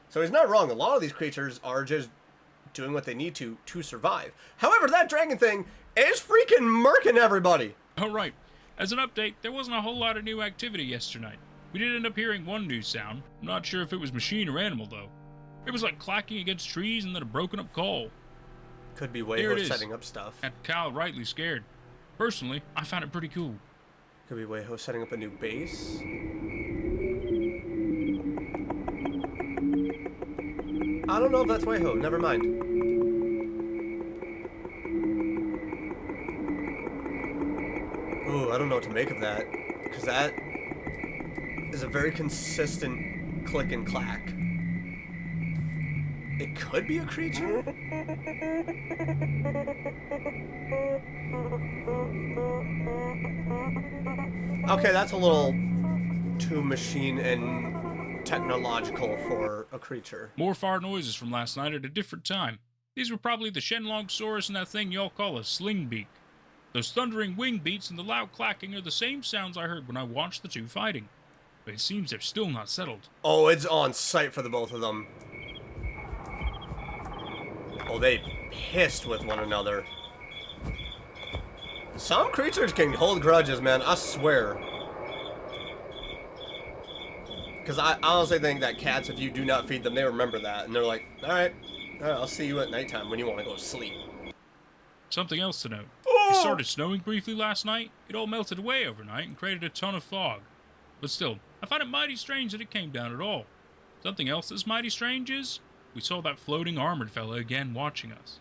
So he's not wrong. A lot of these creatures are just doing what they need to survive. However, that dragon thing is freaking murking everybody. Oh, right. As an update, there wasn't a whole lot of new activity yesterday. We did end up hearing one new sound. I'm not sure if it was machine or animal, though. It was like clacking against trees and then a broken up call. Could be Wayho setting up stuff. Had Kyle rightly scared. Personally, I found it pretty cool. Could be Wayho setting up a new base. I don't know if that's Wayho. Never mind. Ooh, I don't know what to make of that. Because that is a very consistent click and clack. It could be a creature? Okay, that's a little too machine and technological for a creature. More far noises from last night at a different time. These were probably the Shenlongsaurus and that thing y'all call a sling beak. Those thundering wing beats and the loud clacking are the same sounds I heard when I watched the two fighting. But it seems they're still not settled. Oh, it's on sight for the both of them. Oh, they pissed with one another. Some creatures can hold grudges, man, I swear. Because I honestly think that cats, if you do not feed them, they remember that. And they're like, alright, I'll see you at nighttime when you want to go to sleep. Something else to note. Oh! It started snowing briefly last night. It all melted away overnight and created a ton of fog. But still, I find it mighty strange that it came down at all. Something else that's mighty strange is, we saw that floating armored fella again watching us.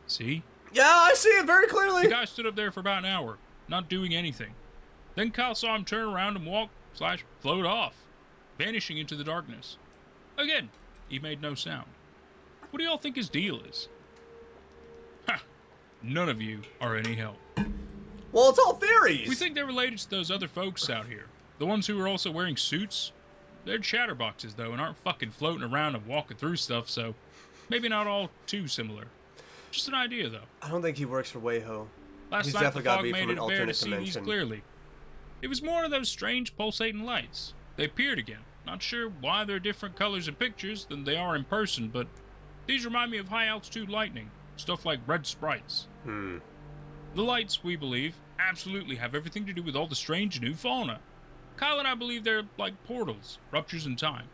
See? Yeah, I see it very clearly. The guy stood up there for about an hour, not doing anything. Then Kyle saw him turn around and walk/float off, vanishing into the darkness. Again, he made no sound. What do y'all think his deal is? Ha! None of you are any help. Well, it's all theories. We think they're related to those other folks out here. The ones who are also wearing suits. They're chatterboxes, though, and aren't fucking floating around and walking through stuff, so maybe not all too similar. Just an idea, though. I don't think he works for Wayho. Last He's night, the definitely gotta fog be made from it an a bear to alternate see these dimension. clearly. It was more of those strange pulsating lights. They appeared again. Not sure why they're different colors in pictures than they are in person, but these remind me of high-altitude lightning. Stuff like red sprites. The lights, we believe, absolutely have everything to do with all the strange new fauna. Kyle and I believe they're like portals, ruptures in time.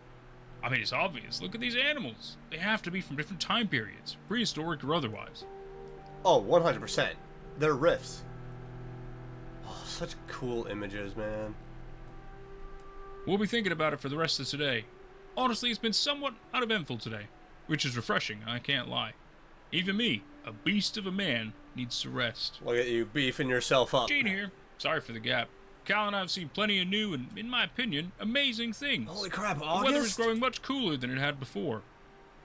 I mean, it's obvious. Look at these animals. They have to be from different time periods, prehistoric or otherwise. Oh, 100%. They're rifts. Oh, such cool images, man. We'll be thinking about it for the rest of today. Honestly, it's been somewhat uneventful today, which is refreshing, I can't lie. Even me, a beast of a man, needs to rest. Look at you beefing yourself up. Gene here. Sorry for the gap. Cal and I have seen plenty of new and, in my opinion, amazing things. Holy crap, The August? weather is growing much cooler than it had before.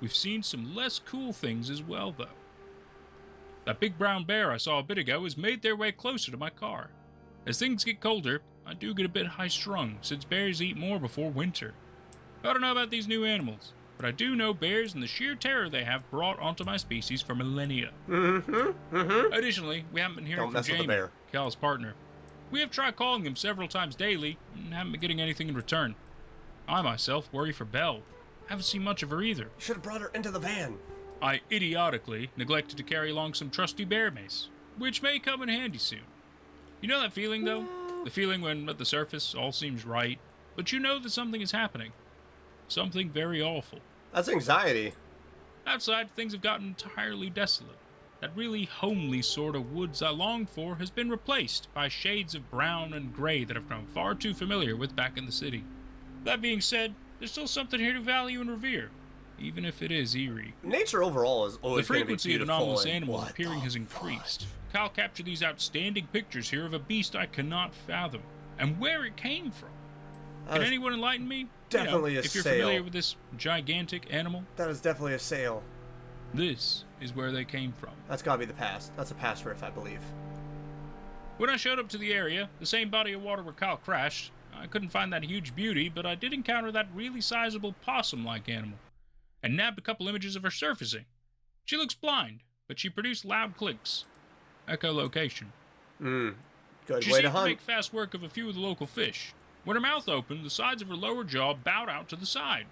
We've seen some less cool things as well, though. That big brown bear I saw a bit ago has made their way closer to my car. As things get colder, I do get a bit high-strung, since bears eat more before winter. I don't know about these new animals, but I do know bears and the sheer terror they have brought onto my species for millennia. Additionally, we haven't been hearing Don't from mess with the Jamie, bear. Cal's partner. We have tried calling him several times daily, and haven't been getting anything in return. I myself worry for Belle. Haven't seen much of her either. You should have brought her into the van. I idiotically neglected to carry along some trusty bear mace, which may come in handy soon. You know that feeling, though? The feeling when, at the surface, all seems right, but you know that something is happening. Something very awful. That's anxiety. Outside, things have gotten entirely desolate. That really homely sort of woods I longed for has been replaced by shades of brown and gray that I've grown far too familiar with back in the city. That being said, there's still something here to value and revere, even if it is eerie. Nature overall is The always going to be frequency of beautiful. anomalous and animals what appearing the has increased. Kyle captured these outstanding pictures here of a beast I cannot fathom, and where it came from. That Can is anyone enlighten me? definitely a if you're sail. familiar with this gigantic animal, That is definitely a sail. this is where they came from. That's got to be the past. That's a past riff, I believe. When I showed up to the area, the same body of water where Kyle crashed, I couldn't find that huge beauty, but I did encounter that really sizable possum-like animal, and nabbed a couple images of her surfacing. She looks blind, but she produced loud clicks. Echolocation. Good She way seemed to to hunt. make fast work of a few of the local fish. When her mouth opened, the sides of her lower jaw bowed out to the side.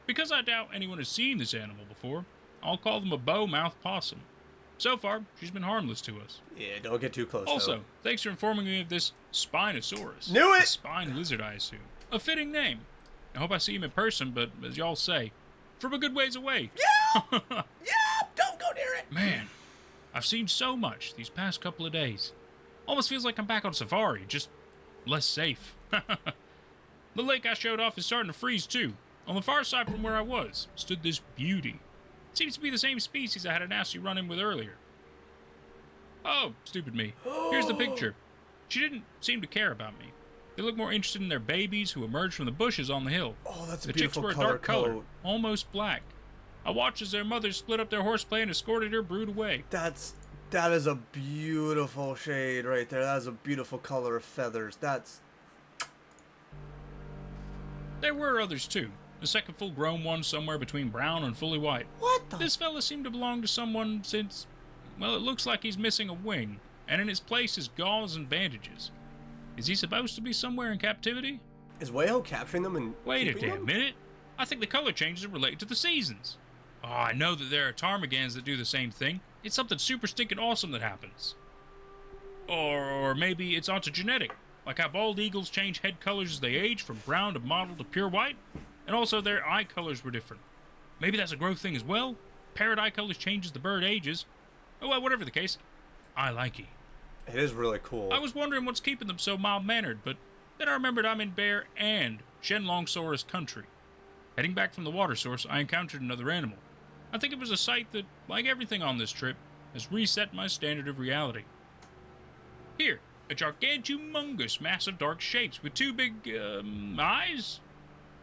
Because I doubt anyone has seen this animal before, I'll call them a bow-mouthed possum. So far, she's been harmless to us. Yeah, don't get too close, Also, though. thanks for informing me of this Spinosaurus. Knew it! The spine lizard, I assume. A fitting name. I hope I see him in person, but as y'all say, from a good ways away. Yeah, don't go near it. Man, I've seen so much these past couple of days. Almost feels like I'm back on safari, just less safe. The lake I showed off is starting to freeze too. On the far side from where I was stood this beauty. It seems to be the same species I had a nasty run-in with earlier. Oh, stupid me. Here's the picture. She didn't seem to care about me. They looked more interested in their babies who emerged from the bushes on the hill. Oh, that's a The chicks beautiful were a color dark color, code. almost black. I watched as their mothers split up their horseplay and escorted her brood away. That is a beautiful shade right there. That is a beautiful color of feathers. That's... There were others too. A second full-grown one somewhere between brown and fully white. What the... This fella seemed to belong to someone since, well, it looks like he's missing a wing, and in its place is gauze and bandages. Is he supposed to be somewhere in captivity? Is Wayo capturing them and Wait a keeping damn them? minute. I think the color changes are related to the seasons. Oh, I know that there are ptarmigans that do the same thing. It's something super stinking awesome that happens. Or maybe it's ontogenetic, like how bald eagles change head colors as they age from brown to mottled to pure white, and also their eye colors were different. Maybe that's a growth thing as well. Parrot eye colors change as the bird ages. Oh well, whatever the case, I like it. It is really cool. I was wondering what's keeping them so mild-mannered, but then I remembered I'm in bear and Shenlongsaurus country. Heading back from the water source, I encountered another animal. I think it was a sight that, like everything on this trip, has reset my standard of reality. Here, a gigantumongous mass of dark shapes with two big, eyes?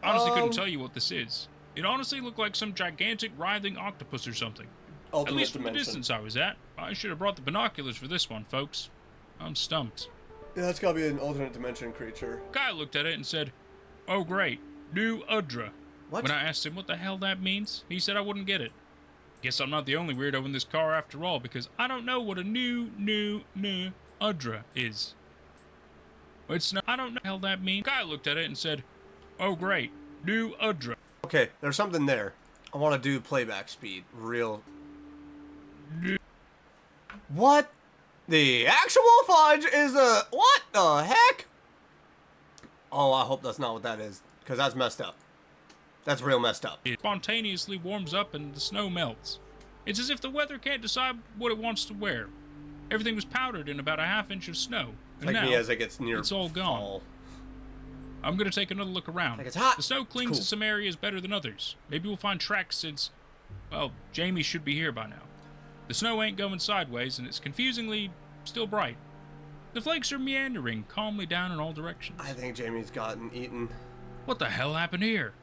Honestly couldn't tell you what this is. It honestly looked like some gigantic writhing octopus or something. Ultimate At least from dimension. the distance I was at. I should have brought the binoculars for this one, folks. I'm stumped. Yeah, that's gotta be an alternate dimension creature. Kyle looked at it and said, "Oh great, new Udra." What? When I asked him what the hell that means, he said I wouldn't get it. Guess I'm not the only weirdo in this car after all, because I don't know what a new Udra is. It's not, I don't know what the hell that means. Kyle looked at it and said, "Oh great, new Udra." Okay, there's something there. I want to do playback speed. Real. What? The actual fudge is a... What the heck? Oh, I hope that's not what that is, because that's messed up. That's real messed up. It spontaneously warms up and the snow melts. It's as if the weather can't decide what it wants to wear. Everything was powdered in about a half-inch of snow, and Like now me as it gets near it's all gone. fall. I'm gonna take another look around. Like it's hot. The snow clings to some areas better than others. Maybe we'll find tracks since, well, Jamie should be here by now. The snow ain't going sideways, and it's confusingly still bright. The flakes are meandering calmly down in all directions. I think Jamie's gotten eaten. What the hell happened here?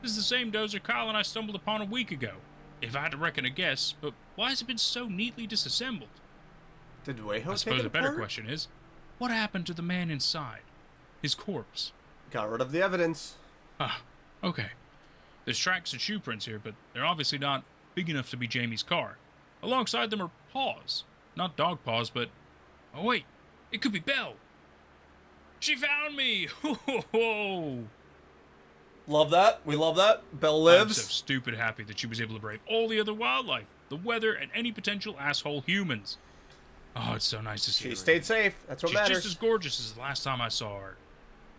This is the same dozer Kyle and I stumbled upon a week ago, if I had to reckon a guess, but why has it been so neatly disassembled? Did Wayho I take suppose it a better apart? question is, what happened to the man inside? His corpse? Got rid of the evidence. Ah, okay. There's tracks and shoe prints here, but they're obviously not big enough to be Jamie's car. Alongside them are paws. Not dog paws, but... Oh wait, it could be Belle. She found me! Ho! Love that. We love that. Belle I'm lives. so stupid happy that she was able to brave all the other wildlife, the weather, and any potential asshole humans. Oh, it's so nice to see She her stayed again. safe. That's what She's matters. just as gorgeous as the last time I saw her.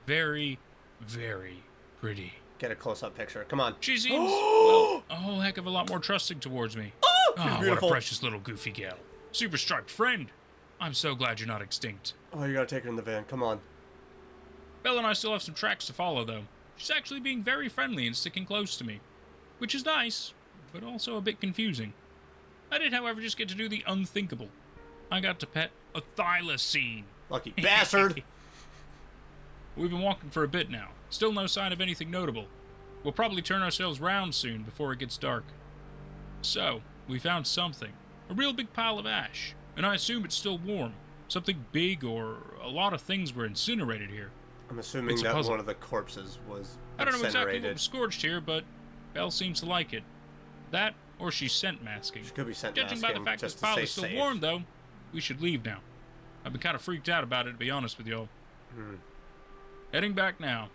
Very, very pretty. Get a close-up picture. Come on. She seems, well, a whole heck of a lot more trusting towards me. She's What beautiful. a precious little goofy gal. Super striped friend. I'm so glad you're not extinct. Oh, you gotta take her in the van. Come on. Belle and I still have some tracks to follow, though. She's actually being very friendly and sticking close to me, which is nice, but also a bit confusing. I did, however, just get to do the unthinkable. I got to pet a thylacine. Lucky bastard. We've been walking for a bit now. Still no sign of anything notable. We'll probably turn ourselves round soon before it gets dark. So, we found something. A real big pile of ash. And I assume it's still warm. Something big or a lot of things were incinerated here. I'm assuming It's a that puzzle. one of the corpses was I don't know exactly what incinerated. was scorched here, but Belle seems to like it. That, or she's scent masking. She could be scent Judging by the masking fact this just to pile stay is still safe. warm, though, we should leave now. I've been kind of freaked out about it, to be honest with y'all. Heading back now.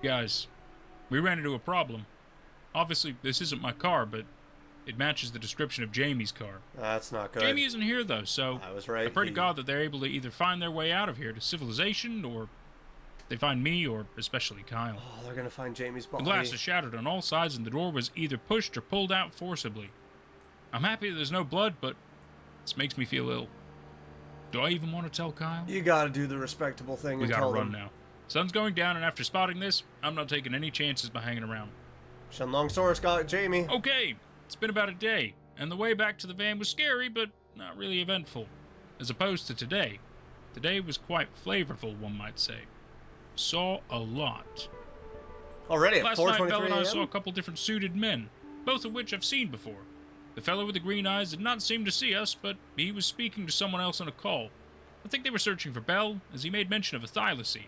Guys, we ran into a problem. Obviously, this isn't my car, but it matches the description of Jamie's car. That's not good. Jamie isn't here, though, so I was right. I pray to He- God that they're able to either find their way out of here to civilization, or they find me, or especially Kyle. Oh, they're gonna find Jamie's The body. glass is shattered on all sides, and the door was either pushed or pulled out forcibly. I'm happy that there's no blood, but this makes me feel ill. Do I even want to tell Kyle? You gotta do the respectable thing We and gotta tell run them. now. Sun's going down, and after spotting this, I'm not taking any chances by hanging around. Shenlong Source got Jamie. Okay, it's been about a day, and the way back to the van was scary, but not really eventful. As opposed to today. Today was quite flavorful, one might say. Saw a lot. Already at Last night, Belle 4:23 and I saw a a.m. couple different suited men, both of which I've seen before. The fellow with the green eyes did not seem to see us, but he was speaking to someone else on a call. I think they were searching for Belle, as he made mention of a thylacine.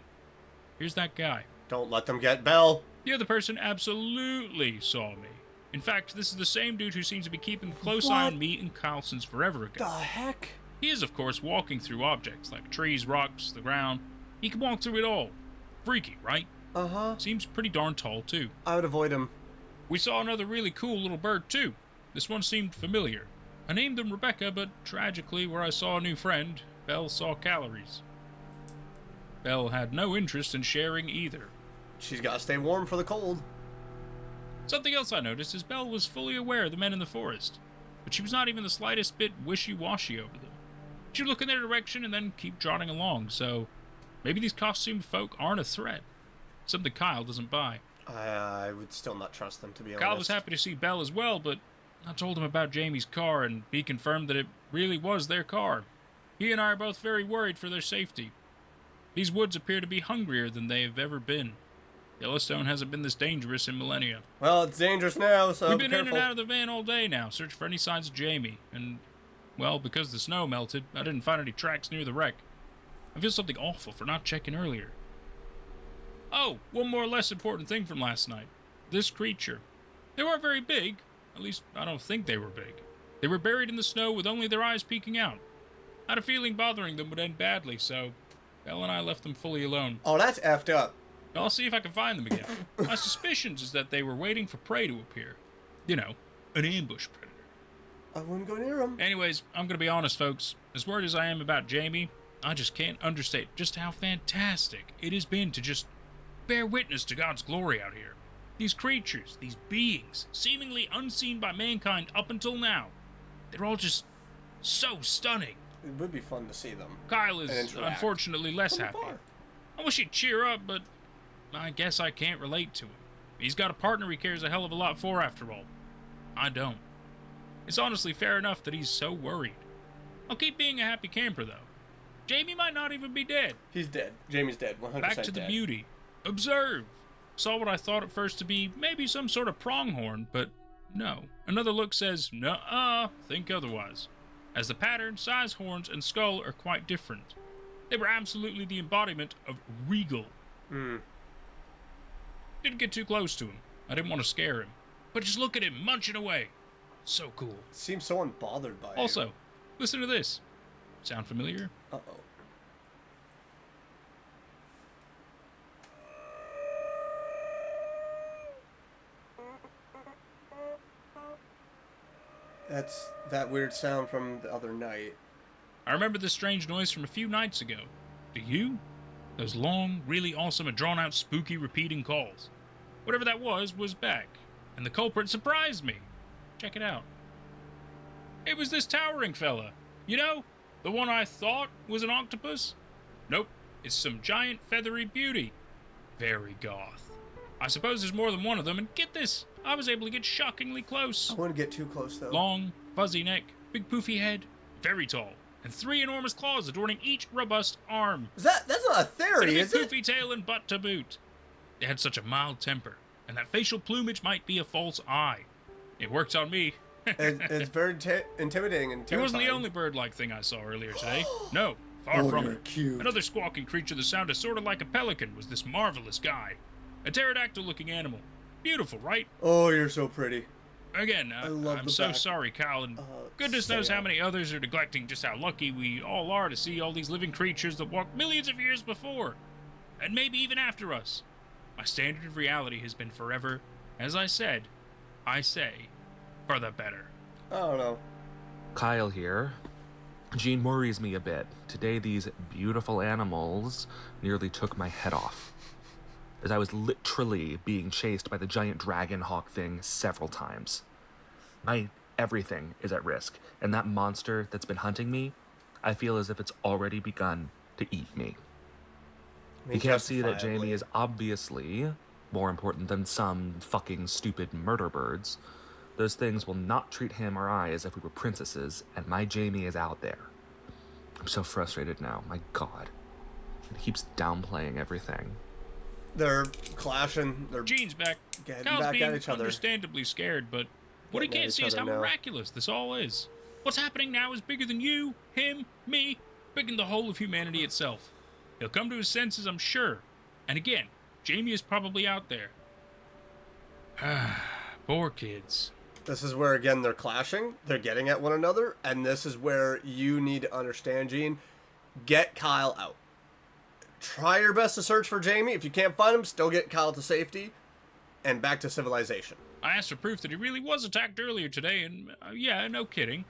Here's that guy. Don't let them get Belle. The other person absolutely saw me. In fact, this is the same dude who seems to be keeping a close What? eye on me and Kyle since forever ago. The heck? He is, of course, walking through objects like trees, rocks, the ground. He can walk through it all. Freaky, right? Uh-huh. Seems pretty darn tall, too. I would avoid him. We saw another really cool little bird, too. This one seemed familiar. I named him Rebecca, but tragically, where I saw a new friend, Belle saw calories. Belle had no interest in sharing either. She's gotta stay warm for the cold. Something else I noticed is Belle was fully aware of the men in the forest, but she was not even the slightest bit wishy-washy over them. She'd look in their direction and then keep trotting along, so maybe these costumed folk aren't a threat. Something Kyle doesn't buy. I would still not trust them, to be honest. Kyle was happy to see Belle as well, but I told him about Jamie's car, and he confirmed that it really was their car. He and I are both very worried for their safety. These woods appear to be hungrier than they have ever been. Yellowstone hasn't been this dangerous in millennia. Well, it's dangerous now, so We've be been in careful. and out of the van all day now, searching for any signs of Jamie, and, well, because the snow melted, I didn't find any tracks near the wreck. I feel something awful for not checking earlier. Oh, one more less important thing from last night. This creature. They weren't very big, at least I don't think they were big. They were buried in the snow with only their eyes peeking out. I had a feeling bothering them would end badly, so Belle and I left them fully alone. Oh, that's effed up. I'll see if I can find them again. My suspicions is that they were waiting for prey to appear. You know, an ambush predator. I wouldn't go near him. Anyways, I'm gonna be honest, folks. As worried as I am about Jamie, I just can't understate just how fantastic it has been to just bear witness to God's glory out here. These creatures, these beings, seemingly unseen by mankind up until now, they're all just so stunning. It would be fun to see them. Kyle is unfortunately less happy. Far. I wish he'd cheer up, but I guess I can't relate to him. He's got a partner he cares a hell of a lot for, after all. I don't. It's honestly fair enough that he's so worried. I'll keep being a happy camper, though. Jamie might not even be dead. He's dead. Jamie's dead. 100% Back to the dead. beauty. Observe. Saw what I thought at first to be maybe some sort of pronghorn, but no. Another look says, nuh-uh, think otherwise. As the pattern, size, horns, and skull are quite different. They were absolutely the embodiment of regal. Didn't get too close to him. I didn't want to scare him. But just look at him munching away. So cool. Seems so unbothered by it. Also, listen to this. Sound familiar? Uh-oh. That's that weird sound from the other night. I remember this strange noise from a few nights ago. Do you? Those long, really awesome and drawn-out spooky repeating calls. Whatever that was back, and the culprit surprised me. Check it out. It was this towering fella. You know, the one I thought was an octopus? Nope, it's some giant feathery beauty. Very goth. I suppose there's more than one of them, and get this, I was able to get shockingly close. I wouldn't get too close, though. Long, fuzzy neck, big poofy head, very tall, and 3 enormous claws adorning each robust arm. That's not a theory, is and a it? big poofy tail and butt to boot. It had such a mild temper, and that facial plumage might be a false eye. It worked on me. It's very intimidating and terrifying. He wasn't the only bird-like thing I saw earlier today. No, far from it. Cute. Another squawking creature that sounded sort of like a pelican was this marvelous guy. A pterodactyl-looking animal. Beautiful, right? Oh, you're so pretty. Again, I'm so back. sorry, Kyle, and goodness knows how many others are neglecting just how lucky we all are to see all these living creatures that walked millions of years before, and maybe even after us. My standard of reality has been forever, as I said, I say, for the better. I don't know. Kyle here. Jean worries me a bit. Today, these beautiful animals nearly took my head off, as I was literally being chased by the giant dragon hawk thing several times. My everything is at risk, and that monster that's been hunting me, I feel as if it's already begun to eat me. You can't see that Jamie is obviously more important than some fucking stupid murder birds. Those things will not treat him or I as if we were princesses, and my Jamie is out there. I'm so frustrated now, my god. He keeps downplaying everything. They're clashing. They're Gene's back. getting Kyle's back being at each other. understandably scared, but what he Getting at can't each see is other how now. miraculous this all is. What's happening now is bigger than you, him, me, bigger than the whole of humanity itself. He'll come to his senses, I'm sure. And again, Jamie is probably out there. Poor kids. This is where, again, they're clashing. They're getting at one another. And this is where you need to understand, Gene. Get Kyle out. Try your best to search for Jamie. If you can't find him, still get Kyle to safety. And back to civilization. I asked for proof that he really was attacked earlier today, and yeah, no kidding.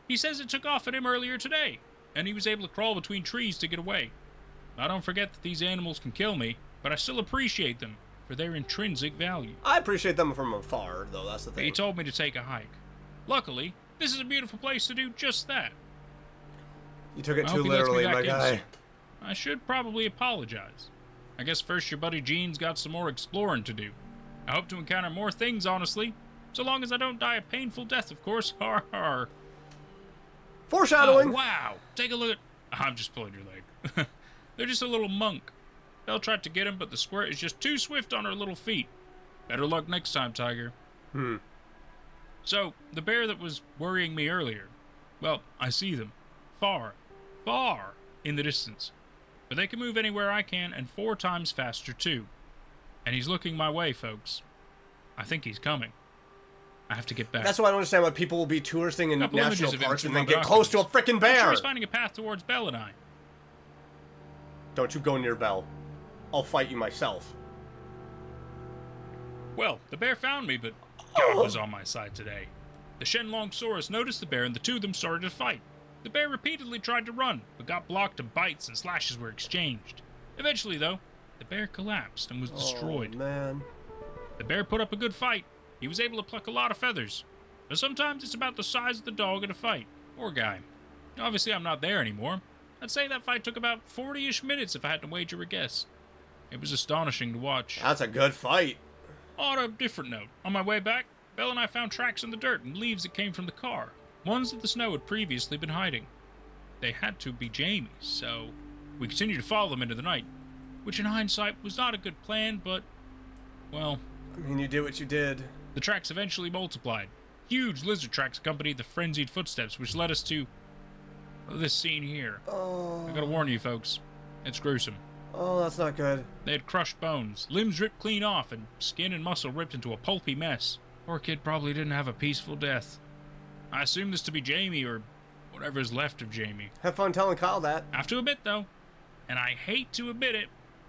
He says it took off at him earlier today, and he was able to crawl between trees to get away. I don't forget that these animals can kill me, but I still appreciate them for their intrinsic value. I appreciate them from afar, though. That's the thing. He told me to take a hike. Luckily, this is a beautiful place to do just that. You took it I too hope he lets me literally, back my in guy. soon. I should probably apologize. I guess first your buddy Gene's got some more exploring to do. I hope to encounter more things, honestly. So long as I don't die a painful death, of course. Har har. Foreshadowing. Oh, wow. Take a look at... I'm just pulling your leg. They're just a little monk. Belle tried to get him, but the squirt is just too swift on her little feet. Better luck next time, Tiger. So, the bear that was worrying me earlier, well, I see them. Far, far in the distance. But they can move anywhere I can, and 4 times faster, too. And he's looking my way, folks. I think he's coming. I have to get back. That's why I don't understand why people will be touristing in Couple images national of him parks through and then my get close to a binoculars. freaking I'm bear. sure he's finding a path towards Belle and I. Don't you go near Belle. I'll fight you myself. Well, the bear found me, but God was on my side today. The Shenlongsaurus noticed the bear and the two of them started to fight. The bear repeatedly tried to run, but got blocked and bites and slashes were exchanged. Eventually, though, the bear collapsed and was destroyed. Oh, man. The bear put up a good fight. He was able to pluck a lot of feathers. But sometimes it's about the size of the dog in a fight, or guy. Obviously, I'm not there anymore. I'd say that fight took about 40-ish minutes if I had to wager a guess. It was astonishing to watch. That's a good fight. On a different note, on my way back, Belle and I found tracks in the dirt and leaves that came from the car. Ones that the snow had previously been hiding. They had to be Jamie's, so we continued to follow them into the night. Which in hindsight was not a good plan, but, well... I mean, you did what you did. The tracks eventually multiplied. Huge lizard tracks accompanied the frenzied footsteps, which led us to this scene here. Oh. I gotta warn you, folks. It's gruesome. Oh, that's not good. They had crushed bones, limbs ripped clean off, and skin and muscle ripped into a pulpy mess. Poor kid probably didn't have a peaceful death. I assume this to be Jamie, or whatever's left of Jamie. Have fun telling Kyle that. I have to admit, though, and I hate to admit it,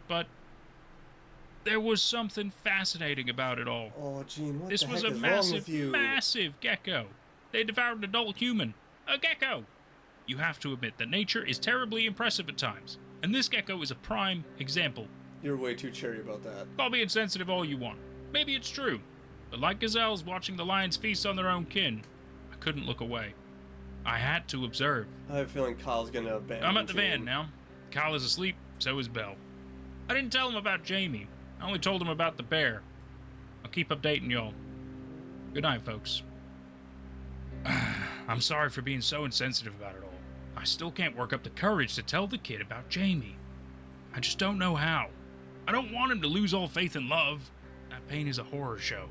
but there was something fascinating about it all. Oh, Gene, what This the was heck a is wrong massive, with you? massive gecko. They devoured an adult human. A gecko! You have to admit that nature is terribly impressive at times, and this gecko is a prime example. You're way too cheery about that. Call me insensitive all you want. Maybe it's true, but like gazelles watching the lions feast on their own kin, I couldn't look away. I had to observe. I have a feeling Kyle's gonna abandon I'm at the Gene. van now. Kyle is asleep, so is Belle. I didn't tell him about Jamie. I only told him about the bear. I'll keep updating y'all. Good night, folks. I'm sorry for being so insensitive about it all. I still can't work up the courage to tell the kid about Jamie. I just don't know how. I don't want him to lose all faith in love. That pain is a horror show.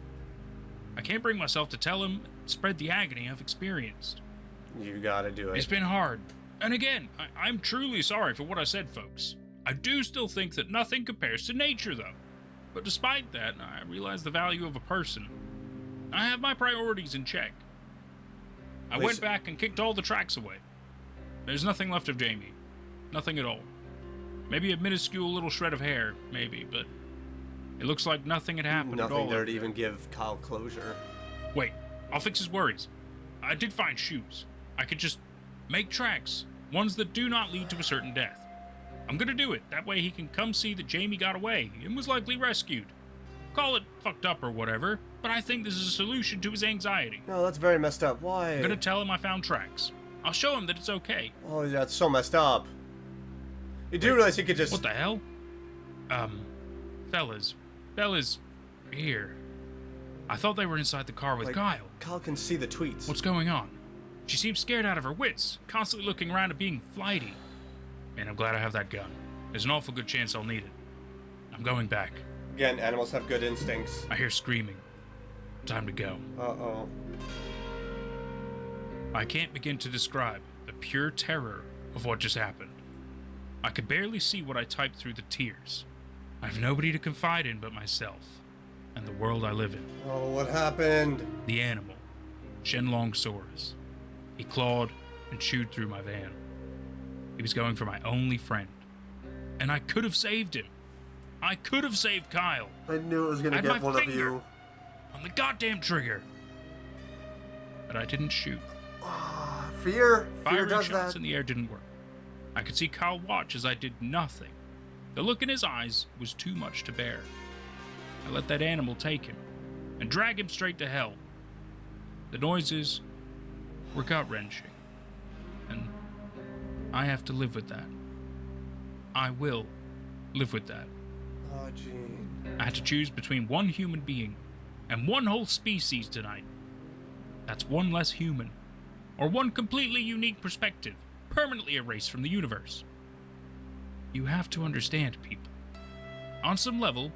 I can't bring myself to tell him and spread the agony I've experienced. You gotta do it. It's been hard. And again, I'm truly sorry for what I said, folks. I do still think that nothing compares to nature, though. But despite that, I realize the value of a person. I have my priorities in check. I went back and kicked all the tracks away. There's nothing left of Jamie. Nothing at all. Maybe a minuscule little shred of hair, maybe, but it looks like nothing had happened at all. Nothing there to even give Kyle closure. Wait, I'll fix his worries. I did find shoes. I could just make tracks, ones that do not lead to a certain death. I'm gonna do it. That way he can come see that Jamie got away and was likely rescued. Call it fucked up or whatever, but I think this is a solution to his anxiety. No, that's very messed up. Why? I'm gonna tell him I found tracks. I'll show him that it's okay. Oh, that's so messed up. You do realize he could just... What the hell? Fellas. Bella's here. I thought they were inside the car with Kyle. Kyle can see the tweets. What's going on? She seems scared out of her wits, constantly looking around and being flighty. Man, I'm glad I have that gun. There's an awful good chance I'll need it. I'm going back. Again, animals have good instincts. I hear screaming. Time to go. Uh-oh. I can't begin to describe the pure terror of what just happened. I could barely see what I typed through the tears. I have nobody to confide in but myself, and the world I live in. Oh, what happened? The animal, Shenlongsaurus. He clawed and chewed through my van. He was going for my only friend, and I could have saved him. I could have saved Kyle. I knew it was gonna I had get my one of finger you. on the goddamn trigger. But I didn't shoot. Fear? Fear Firing does shots that. in the air didn't work. I could see Kyle watch as I did nothing. The look in his eyes was too much to bear. I let that animal take him and drag him straight to hell. The noises were gut-wrenching, and I have to live with that. I will live with that. Oh, Gene. I had to choose between one human being and one whole species tonight. That's one less human, or one completely unique perspective, permanently erased from the universe. You have to understand, people, on some level,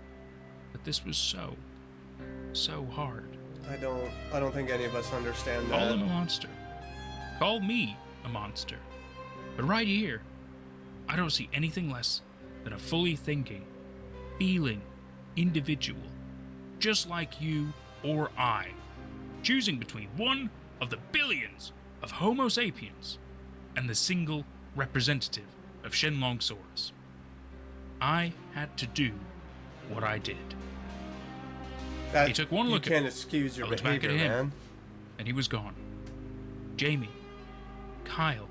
that this was so hard. I don't think any of us understand that. Call him a monster. Call me a monster. But right here, I don't see anything less than a fully thinking, feeling individual, just like you or I, choosing between one of the billions of Homo sapiens and the single representative of Shenlongsaurus. I had to do what I did. That, He took one look you at can't excuse your I looked back behavior, at him. man. and he was gone. Jamie, Kyle.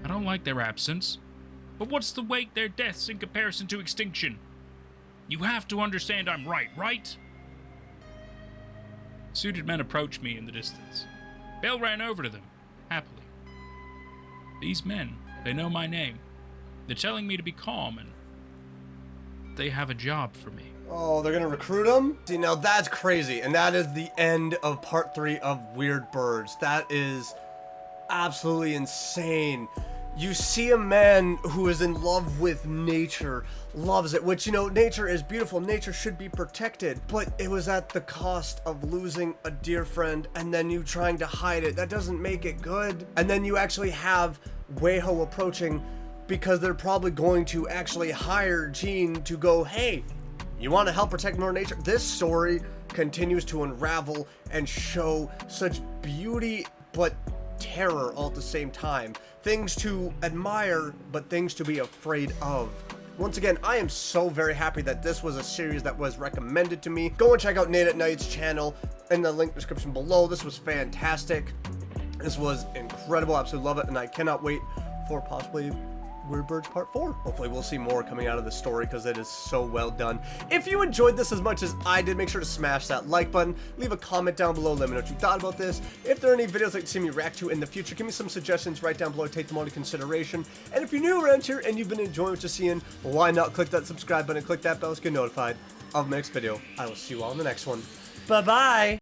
I don't like their absence, but what's the weight their deaths in comparison to extinction? You have to understand I'm right? Suited men approached me in the distance. Bill ran over to them, happily. These men, they know my name. They're telling me to be calm, and they have a job for me. Oh, they're gonna recruit him? See, now that's crazy, and that is the end of part 3 of Weird Birds. That is absolutely insane. You see a man who is in love with nature, loves it, which, you know, nature is beautiful, nature should be protected, but it was at the cost of losing a dear friend, and then you trying to hide it. That doesn't make it good. And then you actually have Weho approaching, because they're probably going to actually hire Gene to go, hey, you want to help protect more nature? This story continues to unravel and show such beauty, but terror all at the same time. Things to admire, but things to be afraid of. Once again, I am so very happy that this was a series that was recommended to me. Go and check out Nate at Night's channel in the link description below. This was fantastic. This was incredible. Absolutely love it. And I cannot wait for possibly Weird Birds Part 4. Hopefully we'll see more coming out of this story because it is so well done. If you enjoyed this as much as I did, make sure to smash that like button. Leave a comment down below. Let me know what you thought about this. If there are any videos that you see me react to in the future, give me some suggestions right down below. Take them all into consideration. And if you're new around here and you've been enjoying what you're seeing, why not click that subscribe button and click that bell to get notified of my next video. I will see you all in the next one. Bye-bye.